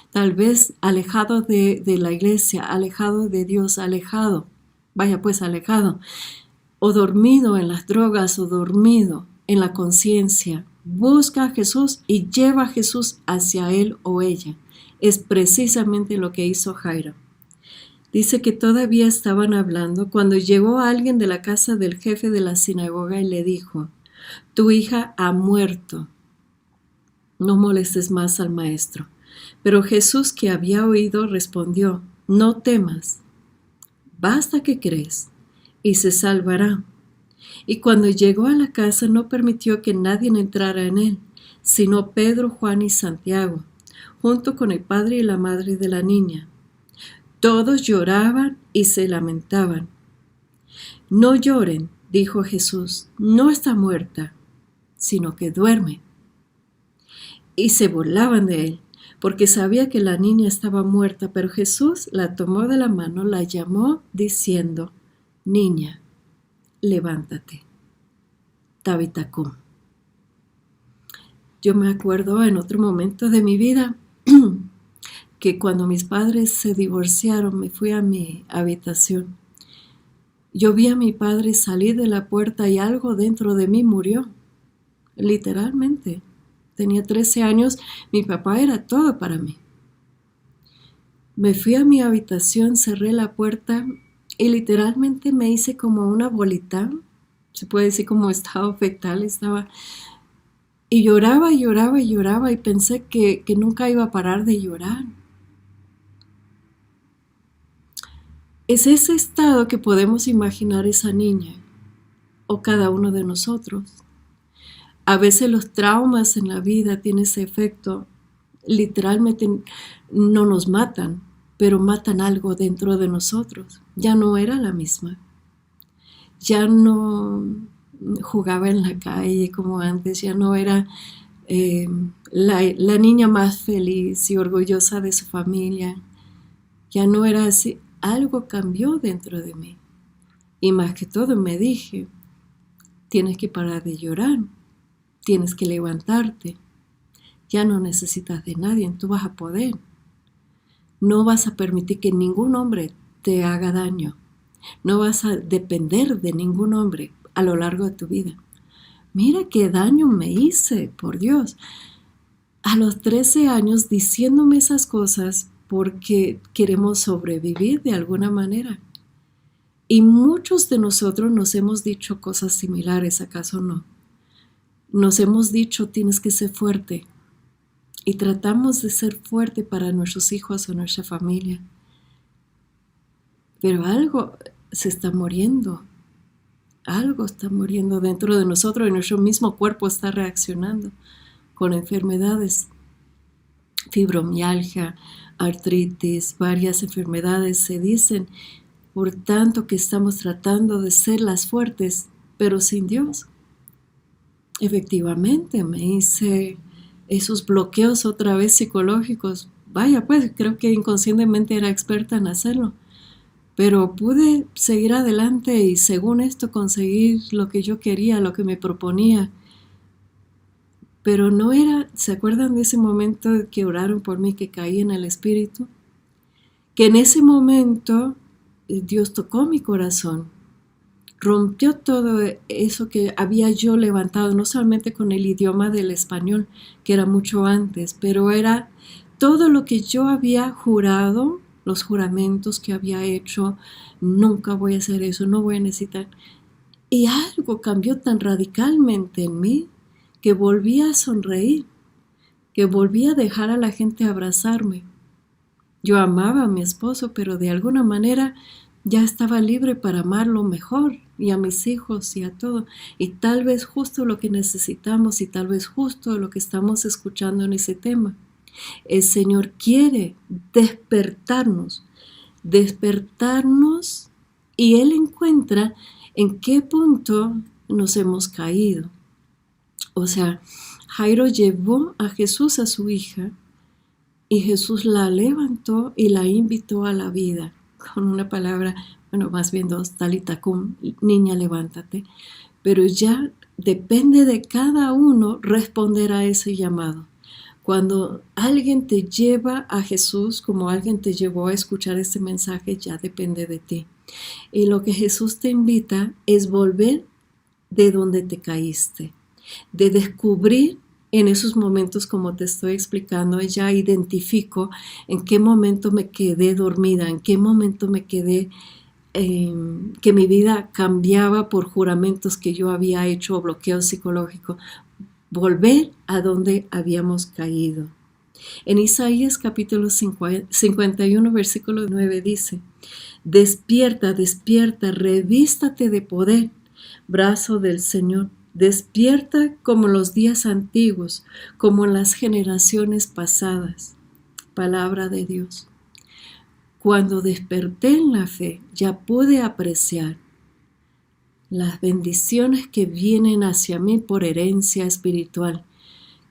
tal vez alejado de la iglesia, alejado de Dios, alejado, o dormido en las drogas, o dormido en la conciencia, busca a Jesús y lleva a Jesús hacia él o ella. Es precisamente lo que hizo Jairo. Dice que todavía estaban hablando cuando llegó alguien de la casa del jefe de la sinagoga y le dijo: tu hija ha muerto, no molestes más al maestro. Pero Jesús, que había oído, respondió: no temas, basta que crees y se salvará. Y cuando llegó a la casa no permitió que nadie entrara en él, sino Pedro, Juan y Santiago, junto con el padre y la madre de la niña. Todos lloraban y se lamentaban. No lloren, dijo Jesús, no está muerta, sino que duerme. Y se burlaban de él, porque sabía que la niña estaba muerta, pero Jesús la tomó de la mano, la llamó, diciendo: niña, levántate. Tabita cum. Yo me acuerdo en otro momento de mi vida que cuando mis padres se divorciaron, me fui a mi habitación. Yo vi a mi padre salir de la puerta y algo dentro de mí murió. Literalmente. Tenía 13 años, mi papá era todo para mí. Me fui a mi habitación, cerré la puerta y literalmente me hice como una bolita. Se puede decir como estado fetal, y lloraba y lloraba y lloraba, y pensé que nunca iba a parar de llorar. Es ese estado que podemos imaginar esa niña o cada uno de nosotros. A veces los traumas en la vida tienen ese efecto. Literalmente no nos matan, pero matan algo dentro de nosotros. Ya no era la misma. Ya no jugaba en la calle como antes. Ya no era la niña más feliz y orgullosa de su familia. Ya no era así. Algo cambió dentro de mí. Y más que todo me dije: tienes que parar de llorar. Tienes que levantarte. Ya no necesitas de nadie, tú vas a poder. no vas a permitir que ningún hombre te haga daño. No vas a depender de ningún hombre a lo largo de tu vida. Mira qué daño me hice, por Dios. A los 13 años diciéndome esas cosas porque queremos sobrevivir de alguna manera. Y muchos de nosotros nos hemos dicho cosas similares, ¿acaso no? Nos hemos dicho, tienes que ser fuerte. Y tratamos de ser fuerte para nuestros hijos o nuestra familia. Pero algo se está muriendo. Algo está muriendo dentro de nosotros y nuestro mismo cuerpo está reaccionando con enfermedades, fibromialgia, artritis, varias enfermedades se dicen. Por tanto que estamos tratando de ser las fuertes, pero sin Dios. Efectivamente, me hice esos bloqueos otra vez psicológicos. Vaya, pues creo que inconscientemente era experta en hacerlo. Pero pude seguir adelante y según esto conseguir lo que yo quería, lo que me proponía. Pero no era, ¿se acuerdan de ese momento que oraron por mí, que caí en el Espíritu? Que en ese momento Dios tocó mi corazón, rompió todo eso que había yo levantado, no solamente con el idioma del español, que era mucho antes, pero era todo lo que yo había jurado, los juramentos que había hecho, nunca voy a hacer eso, no voy a necesitar. Y algo cambió tan radicalmente en mí que volví a sonreír, que volví a dejar a la gente abrazarme. Yo amaba a mi esposo, pero de alguna manera ya estaba libre para amarlo mejor y a mis hijos y a todo. Y tal vez justo lo que necesitamos y tal vez justo lo que estamos escuchando en ese tema. El Señor quiere despertarnos y Él encuentra en qué punto nos hemos caído. O sea, Jairo llevó a Jesús a su hija y Jesús la levantó y la invitó a la vida con una palabra, bueno, más bien dos, Talita cum, niña, levántate. Pero ya depende de cada uno responder a ese llamado. Cuando alguien te lleva a Jesús, como alguien te llevó a escuchar este mensaje, ya depende de ti. Y lo que Jesús te invita es volver de donde te caíste, de descubrir en esos momentos, como te estoy explicando, ya identifico en qué momento me quedé dormida, en qué momento me quedé, que mi vida cambiaba por juramentos que yo había hecho o bloqueo psicológico. Volver a donde habíamos caído. En Isaías capítulo 51, versículo 9 dice, despierta, despierta, revístate de poder, brazo del Señor. Despierta como los días antiguos, como en las generaciones pasadas. Palabra de Dios. Cuando desperté en la fe, ya pude apreciar las bendiciones que vienen hacia mí por herencia espiritual,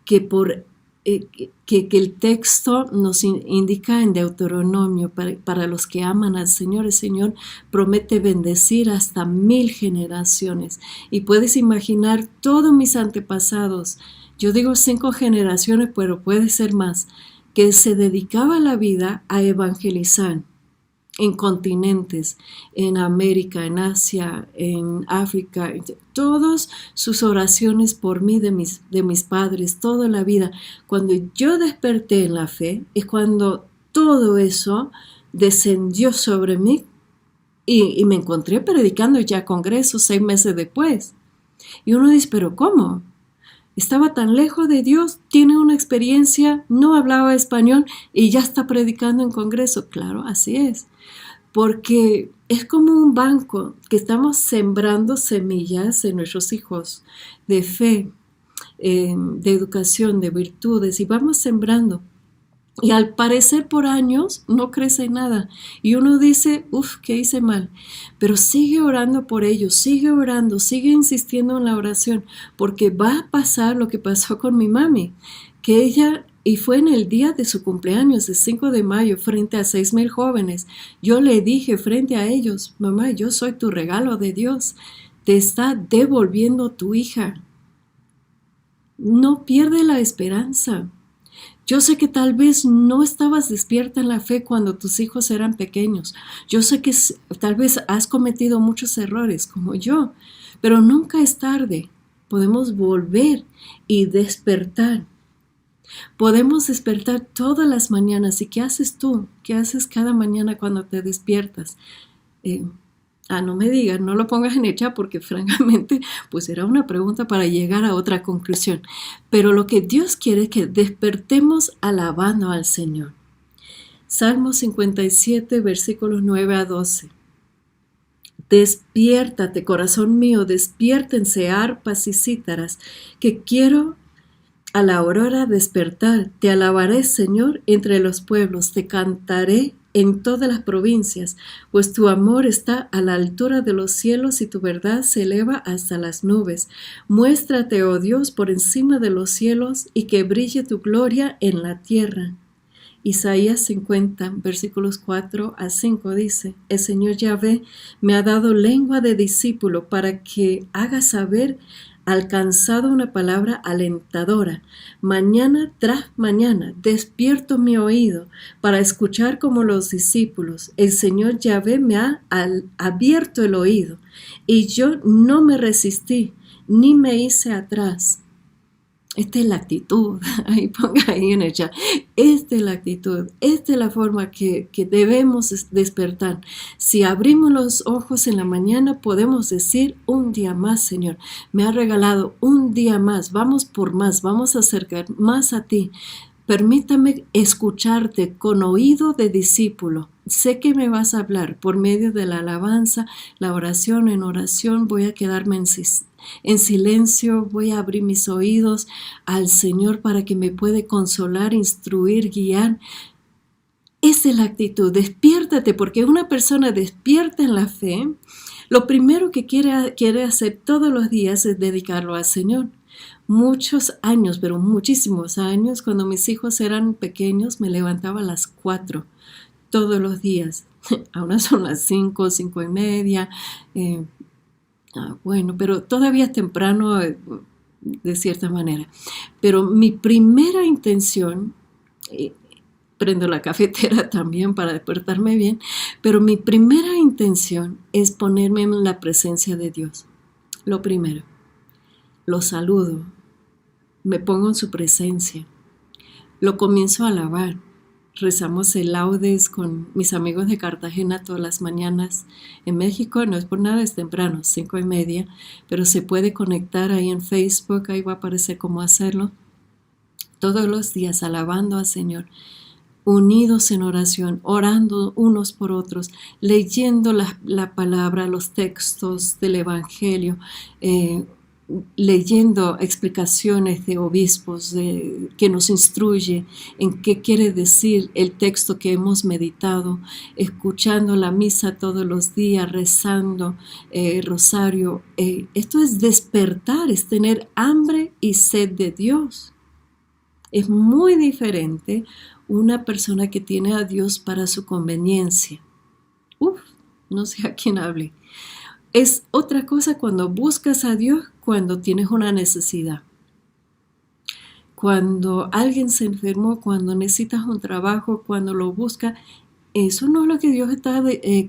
que el texto nos indica en Deuteronomio, para los que aman al Señor, el Señor promete bendecir hasta 1000 generaciones. Y puedes imaginar todos mis antepasados, yo digo 5 generaciones, pero puede ser más, que se dedicaba la vida a evangelizar en continentes, en América, en Asia, en África, todas sus oraciones por mí, de mis padres, toda la vida. Cuando yo desperté en la fe, es cuando todo eso descendió sobre mí y me encontré predicando ya congresos 6 meses después. Y uno dice, ¿pero cómo? Estaba tan lejos de Dios, tiene una experiencia, no hablaba español y ya está predicando en congreso. Claro, así es. Porque es como un banco que estamos sembrando semillas en nuestros hijos de fe, de educación, de virtudes, y vamos sembrando. Y al parecer por años no crece nada. Y uno dice, ¿qué hice mal? Pero sigue orando por ellos, sigue orando, sigue insistiendo en la oración, porque va a pasar lo que pasó con mi mami, que ella... Y fue en el día de su cumpleaños, el 5 de mayo, frente a 6,000 jóvenes. Yo le dije frente a ellos, mamá, yo soy tu regalo de Dios. Te está devolviendo tu hija. No pierde la esperanza. Yo sé que tal vez no estabas despierta en la fe cuando tus hijos eran pequeños. Yo sé que tal vez has cometido muchos errores como yo, pero nunca es tarde. Podemos volver y despertar. Podemos despertar todas las mañanas. ¿Y qué haces tú? ¿Qué haces cada mañana cuando te despiertas? No me digas, no lo pongas en el chat porque francamente pues era una pregunta para llegar a otra conclusión. Pero lo que Dios quiere es que despertemos alabando al Señor. Salmo 57, versículos 9 a 12. Despiértate, corazón mío, despiértense arpas y cítaras, que quiero a la aurora despertar. Te alabaré, Señor, entre los pueblos, te cantaré en todas las provincias, pues tu amor está a la altura de los cielos y tu verdad se eleva hasta las nubes. Muéstrate, oh Dios, por encima de los cielos y que brille tu gloria en la tierra. Isaías 50, versículos 4 a 5 dice, el Señor Yahvé me ha dado lengua de discípulo para que haga saber alcanzado una palabra alentadora. Mañana tras mañana despierto mi oído para escuchar como los discípulos. El Señor Yahvé me ha abierto el oído y yo no me resistí ni me hice atrás. Esta es la actitud, ahí ponga ahí en el chat, esta es la actitud, esta es la forma que debemos despertar. Si abrimos los ojos en la mañana podemos decir un día más, Señor, me ha regalado un día más, vamos por más, vamos a acercar más a ti. Permítame escucharte con oído de discípulo. Sé que me vas a hablar por medio de la alabanza, la oración. En oración voy a quedarme en silencio, voy a abrir mis oídos al Señor para que me pueda consolar, instruir, guiar. Esa es la actitud, despiértate, porque una persona despierta en la fe, lo primero que quiere hacer todos los días es dedicarlo al Señor. Muchos años, pero muchísimos años, cuando mis hijos eran pequeños, me levantaba a las 4 todos los días. Ahora son las 5, 5:30. Bueno, pero todavía es temprano de cierta manera. Pero mi primera intención, prendo la cafetera también para despertarme bien, pero mi primera intención es ponerme en la presencia de Dios. Lo primero, lo saludo, me pongo en su presencia, lo comienzo a alabar. Rezamos el laudes con mis amigos de Cartagena todas las mañanas. En México no es por nada, es temprano, 5:30, pero se puede conectar ahí en Facebook, ahí va a aparecer cómo hacerlo. Todos los días alabando al Señor, unidos en oración, orando unos por otros, leyendo la palabra, los textos del Evangelio, leyendo explicaciones de obispos que nos instruye en qué quiere decir el texto que hemos meditado, escuchando la misa todos los días, rezando rosario. Esto es despertar, es tener hambre y sed de Dios. Es muy diferente una persona que tiene a Dios para su conveniencia. No sé a quién hable. Es otra cosa cuando buscas a Dios cuando tienes una necesidad. Cuando alguien se enfermó, cuando necesitas un trabajo, cuando lo buscas, eso no es lo que Dios está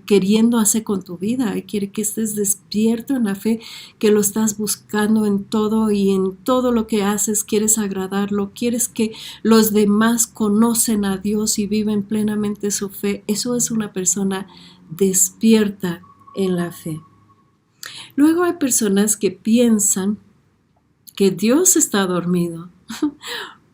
queriendo hacer con tu vida. Él quiere que estés despierto en la fe, que lo estás buscando en todo y en todo lo que haces. Quieres agradarlo, quieres que los demás conocen a Dios y viven plenamente su fe. Eso es una persona despierta en la fe. Luego hay personas que piensan que Dios está dormido.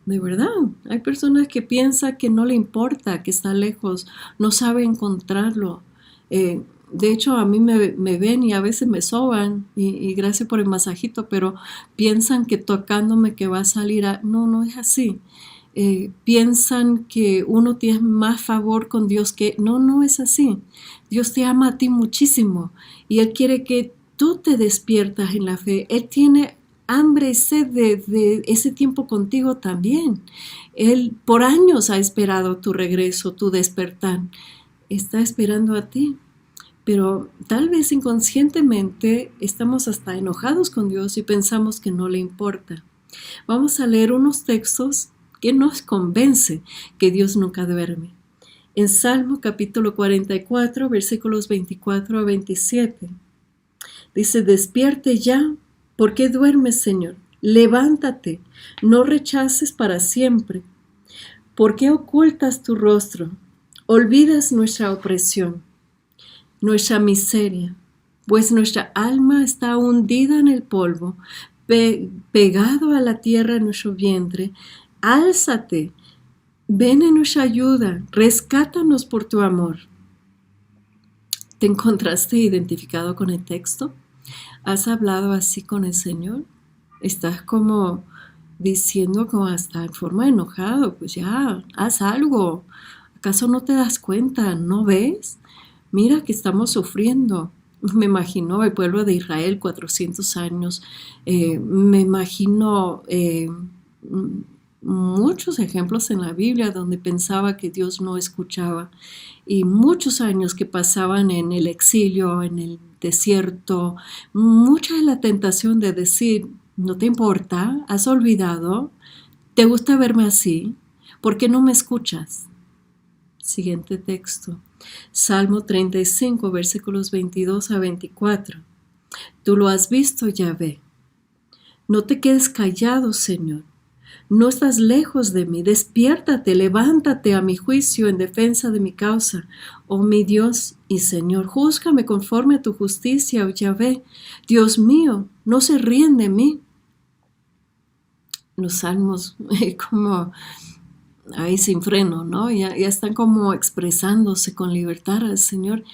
De verdad, hay personas que piensan que no le importa, que está lejos, no sabe encontrarlo. De hecho, a mí me ven y a veces me soban y gracias por el masajito, pero piensan que tocándome que va a salir No es así. Piensan que uno tiene más favor con Dios que... No es así. Dios te ama a ti muchísimo y Él quiere que tú te despiertas en la fe. Él tiene hambre y sed de ese tiempo contigo también. Él por años ha esperado tu regreso, tu despertar. Está esperando a ti. Pero tal vez inconscientemente estamos hasta enojados con Dios y pensamos que no le importa. Vamos a leer unos textos ¿Qué nos convence que Dios nunca duerme? En Salmo capítulo 44, versículos 24 a 27, dice, despierte ya, ¿por qué duermes, Señor? Levántate, no rechaces para siempre. ¿Por qué ocultas tu rostro? Olvidas nuestra opresión, nuestra miseria, pues nuestra alma está hundida en el polvo, pegado a la tierra en nuestro vientre. Álzate, ven en nuestra ayuda, rescátanos por tu amor. ¿Te encontraste identificado con el texto? ¿Has hablado así con el Señor? ¿Estás como diciendo como hasta en forma de enojado? Pues ya, haz algo. ¿Acaso no te das cuenta? ¿No ves? Mira que estamos sufriendo. Me imagino el pueblo de Israel 400 años. Me imagino muchos ejemplos en la Biblia donde pensaba que Dios no escuchaba. Y muchos años que pasaban en el exilio, en el desierto. Mucha de la tentación de decir, ¿no te importa? ¿Has olvidado? ¿Te gusta verme así? ¿Por qué no me escuchas? Siguiente texto. Salmo 35, versículos 22 a 24. Tú lo has visto, Yahvé. No te quedes callado, Señor. No estás lejos de mí. Despiértate, levántate a mi juicio en defensa de mi causa. Oh mi Dios y Señor, júzgame conforme a tu justicia, oh Yahvé. Dios mío, no se ríen de mí. Los salmos como ahí sin freno, ¿no? Ya están como expresándose con libertad al Señor.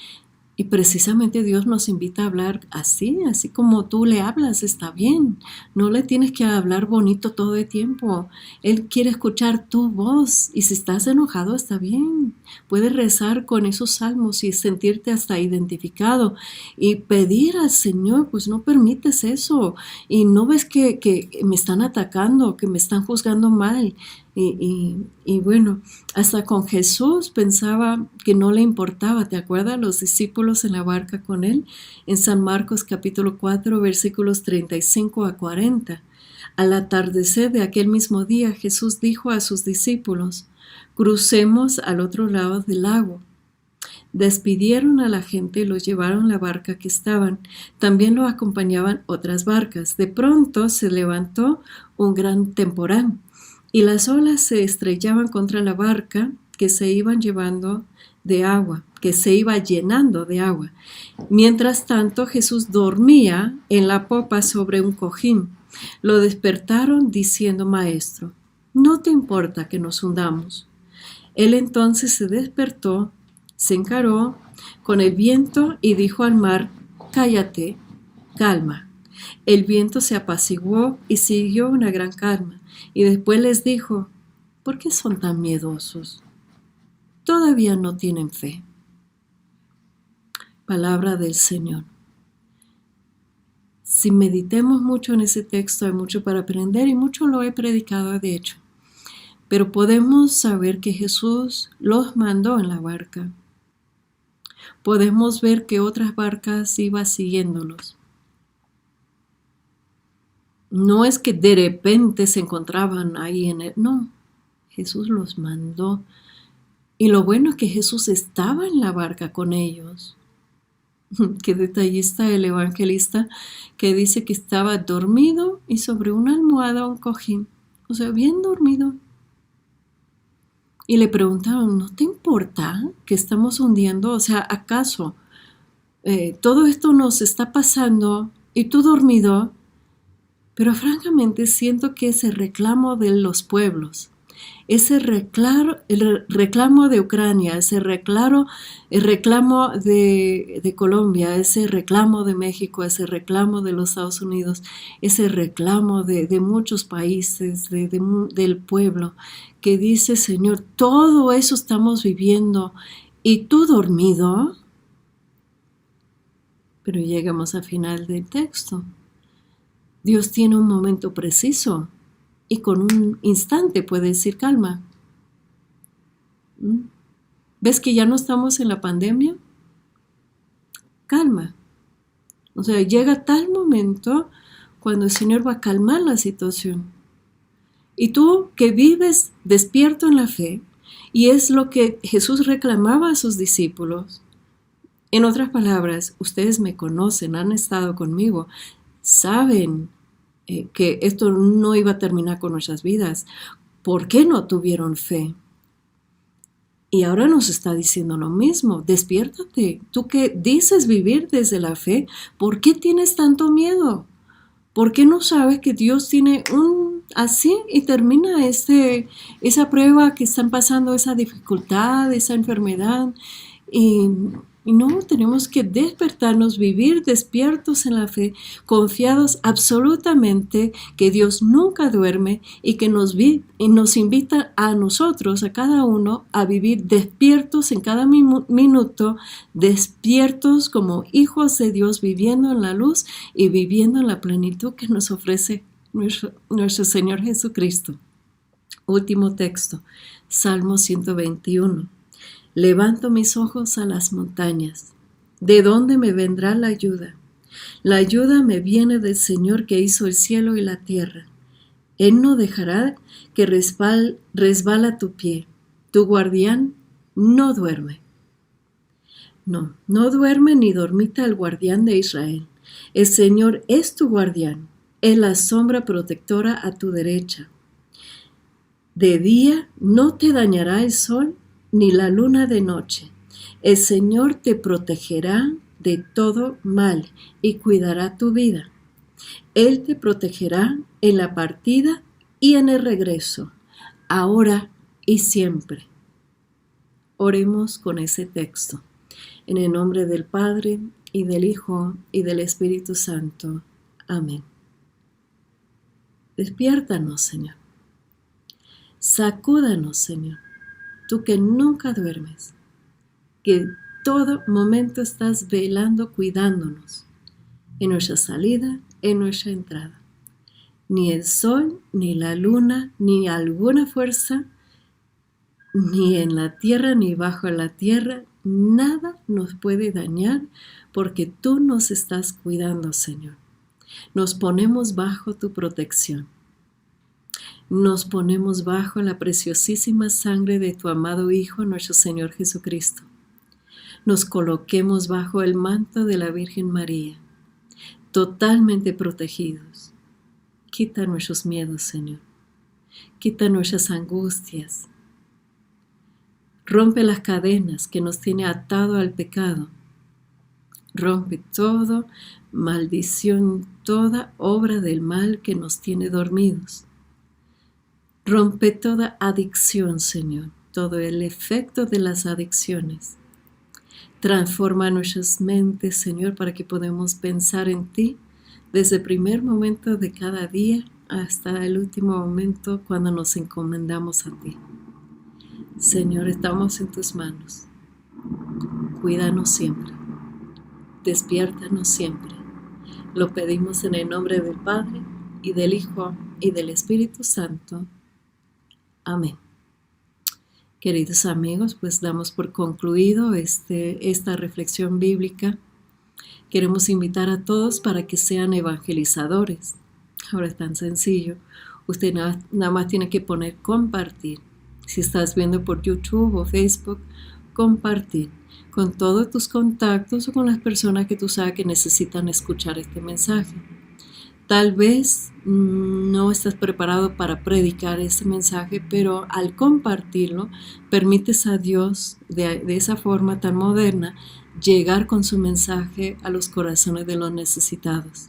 Y precisamente Dios nos invita a hablar así como tú le hablas, está bien. No le tienes que hablar bonito todo el tiempo. Él quiere escuchar tu voz y si estás enojado, está bien. Puedes rezar con esos salmos y sentirte hasta identificado y pedir al Señor, pues no permites eso. Y no ves que me están atacando, que me están juzgando mal. Y bueno, hasta con Jesús pensaba que no le importaba. ¿Te acuerdas? Los discípulos en la barca con él, en San Marcos capítulo 4, versículos 35 a 40. Al atardecer de aquel mismo día, Jesús dijo a sus discípulos, crucemos al otro lado del lago. Despidieron a la gente y los llevaron a la barca que estaban. También lo acompañaban otras barcas. De pronto se levantó un gran temporal y las olas se estrellaban contra la barca que se iban llevando de agua, que se iba llenando de agua. Mientras tanto, Jesús dormía en la popa sobre un cojín. Lo despertaron diciendo, Maestro, ¿no te importa que nos hundamos? Él entonces se despertó, se encaró con el viento y dijo al mar, cállate, calma. El viento se apaciguó y siguió una gran calma. Y después les dijo, ¿por qué son tan miedosos? Todavía no tienen fe. Palabra del Señor. Si meditemos mucho en ese texto, hay mucho para aprender y mucho lo he predicado de hecho. Pero podemos saber que Jesús los mandó en la barca. Podemos ver que otras barcas iban siguiéndolos. No es que de repente se encontraban ahí en él, no, Jesús los mandó. Y lo bueno es que Jesús estaba en la barca con ellos. Qué detallista el evangelista que dice que estaba dormido y sobre una almohada un cojín, o sea, bien dormido. Y le preguntaron, ¿no te importa que estamos hundiendo? O sea, ¿acaso todo esto nos está pasando y tú dormido? Pero francamente siento que ese reclamo de los pueblos, ese reclamo de Ucrania, el reclamo de Colombia, ese reclamo de México, ese reclamo de los Estados Unidos, ese reclamo de muchos países, del pueblo, que dice, Señor, todo eso estamos viviendo y tú dormido. Pero llegamos al final del texto. Dios tiene un momento preciso y con un instante puede decir calma. ¿Ves que ya no estamos en la pandemia? Calma. O sea, llega tal momento cuando el Señor va a calmar la situación. Y tú que vives despierto en la fe, y es lo que Jesús reclamaba a sus discípulos. En otras palabras, ustedes me conocen, han estado conmigo, saben que esto no iba a terminar con nuestras vidas. ¿Por qué no tuvieron fe? Y ahora nos está diciendo lo mismo, despiértate. Tú que dices vivir desde la fe, ¿por qué tienes tanto miedo? ¿Por qué no sabes que Dios tiene así y termina esa prueba que están pasando, esa dificultad, esa enfermedad? Y no, tenemos que despertarnos, vivir despiertos en la fe, confiados absolutamente que Dios nunca duerme y que nos invita a nosotros, a cada uno, a vivir despiertos en cada minuto, despiertos como hijos de Dios, viviendo en la luz y viviendo en la plenitud que nos ofrece nuestro Señor Jesucristo. Último texto, Salmo 121. Levanto mis ojos a las montañas. ¿De dónde me vendrá la ayuda? La ayuda me viene del Señor que hizo el cielo y la tierra. Él no dejará que resbala tu pie. Tu guardián no duerme. No duerme ni dormita el guardián de Israel. El Señor es tu guardián. Es la sombra protectora a tu derecha. De día no te dañará el sol ni la luna de noche. El Señor te protegerá de todo mal y cuidará tu vida. Él te protegerá en la partida y en el regreso, ahora y siempre. Oremos con ese texto. En el nombre del Padre, y del Hijo, y del Espíritu Santo. Amén. Despiértanos, Señor. Sacúdanos, Señor. Tú que nunca duermes, que todo momento estás velando, cuidándonos, en nuestra salida, en nuestra entrada. Ni el sol, ni la luna, ni alguna fuerza, ni en la tierra, ni bajo la tierra, nada nos puede dañar porque tú nos estás cuidando, Señor. Nos ponemos bajo tu protección. Nos ponemos bajo la preciosísima sangre de tu amado Hijo, nuestro Señor Jesucristo. Nos coloquemos bajo el manto de la Virgen María, totalmente protegidos. Quita nuestros miedos, Señor. Quita nuestras angustias. Rompe las cadenas que nos tiene atado al pecado. Rompe todo maldición, toda obra del mal que nos tiene dormidos. Rompe toda adicción, Señor, todo el efecto de las adicciones. Transforma nuestras mentes, Señor, para que podamos pensar en ti desde el primer momento de cada día hasta el último momento cuando nos encomendamos a ti. Señor, estamos en tus manos. Cuídanos siempre. Despiértanos siempre. Lo pedimos en el nombre del Padre, y del Hijo, y del Espíritu Santo. Amén. Queridos amigos, pues damos por concluido esta reflexión bíblica. Queremos invitar a todos para que sean evangelizadores. Ahora es tan sencillo. Usted nada más tiene que poner compartir. Si estás viendo por YouTube o Facebook, compartir con todos tus contactos o con las personas que tú sabes que necesitan escuchar este mensaje. Tal vez no estás preparado para predicar ese mensaje, pero al compartirlo, permites a Dios de esa forma tan moderna llegar con su mensaje a los corazones de los necesitados.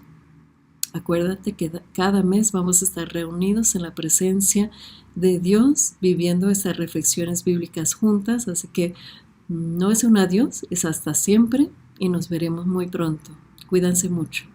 Acuérdate que cada mes vamos a estar reunidos en la presencia de Dios, viviendo esas reflexiones bíblicas juntas, así que no es un adiós, es hasta siempre y nos veremos muy pronto. Cuídense mucho.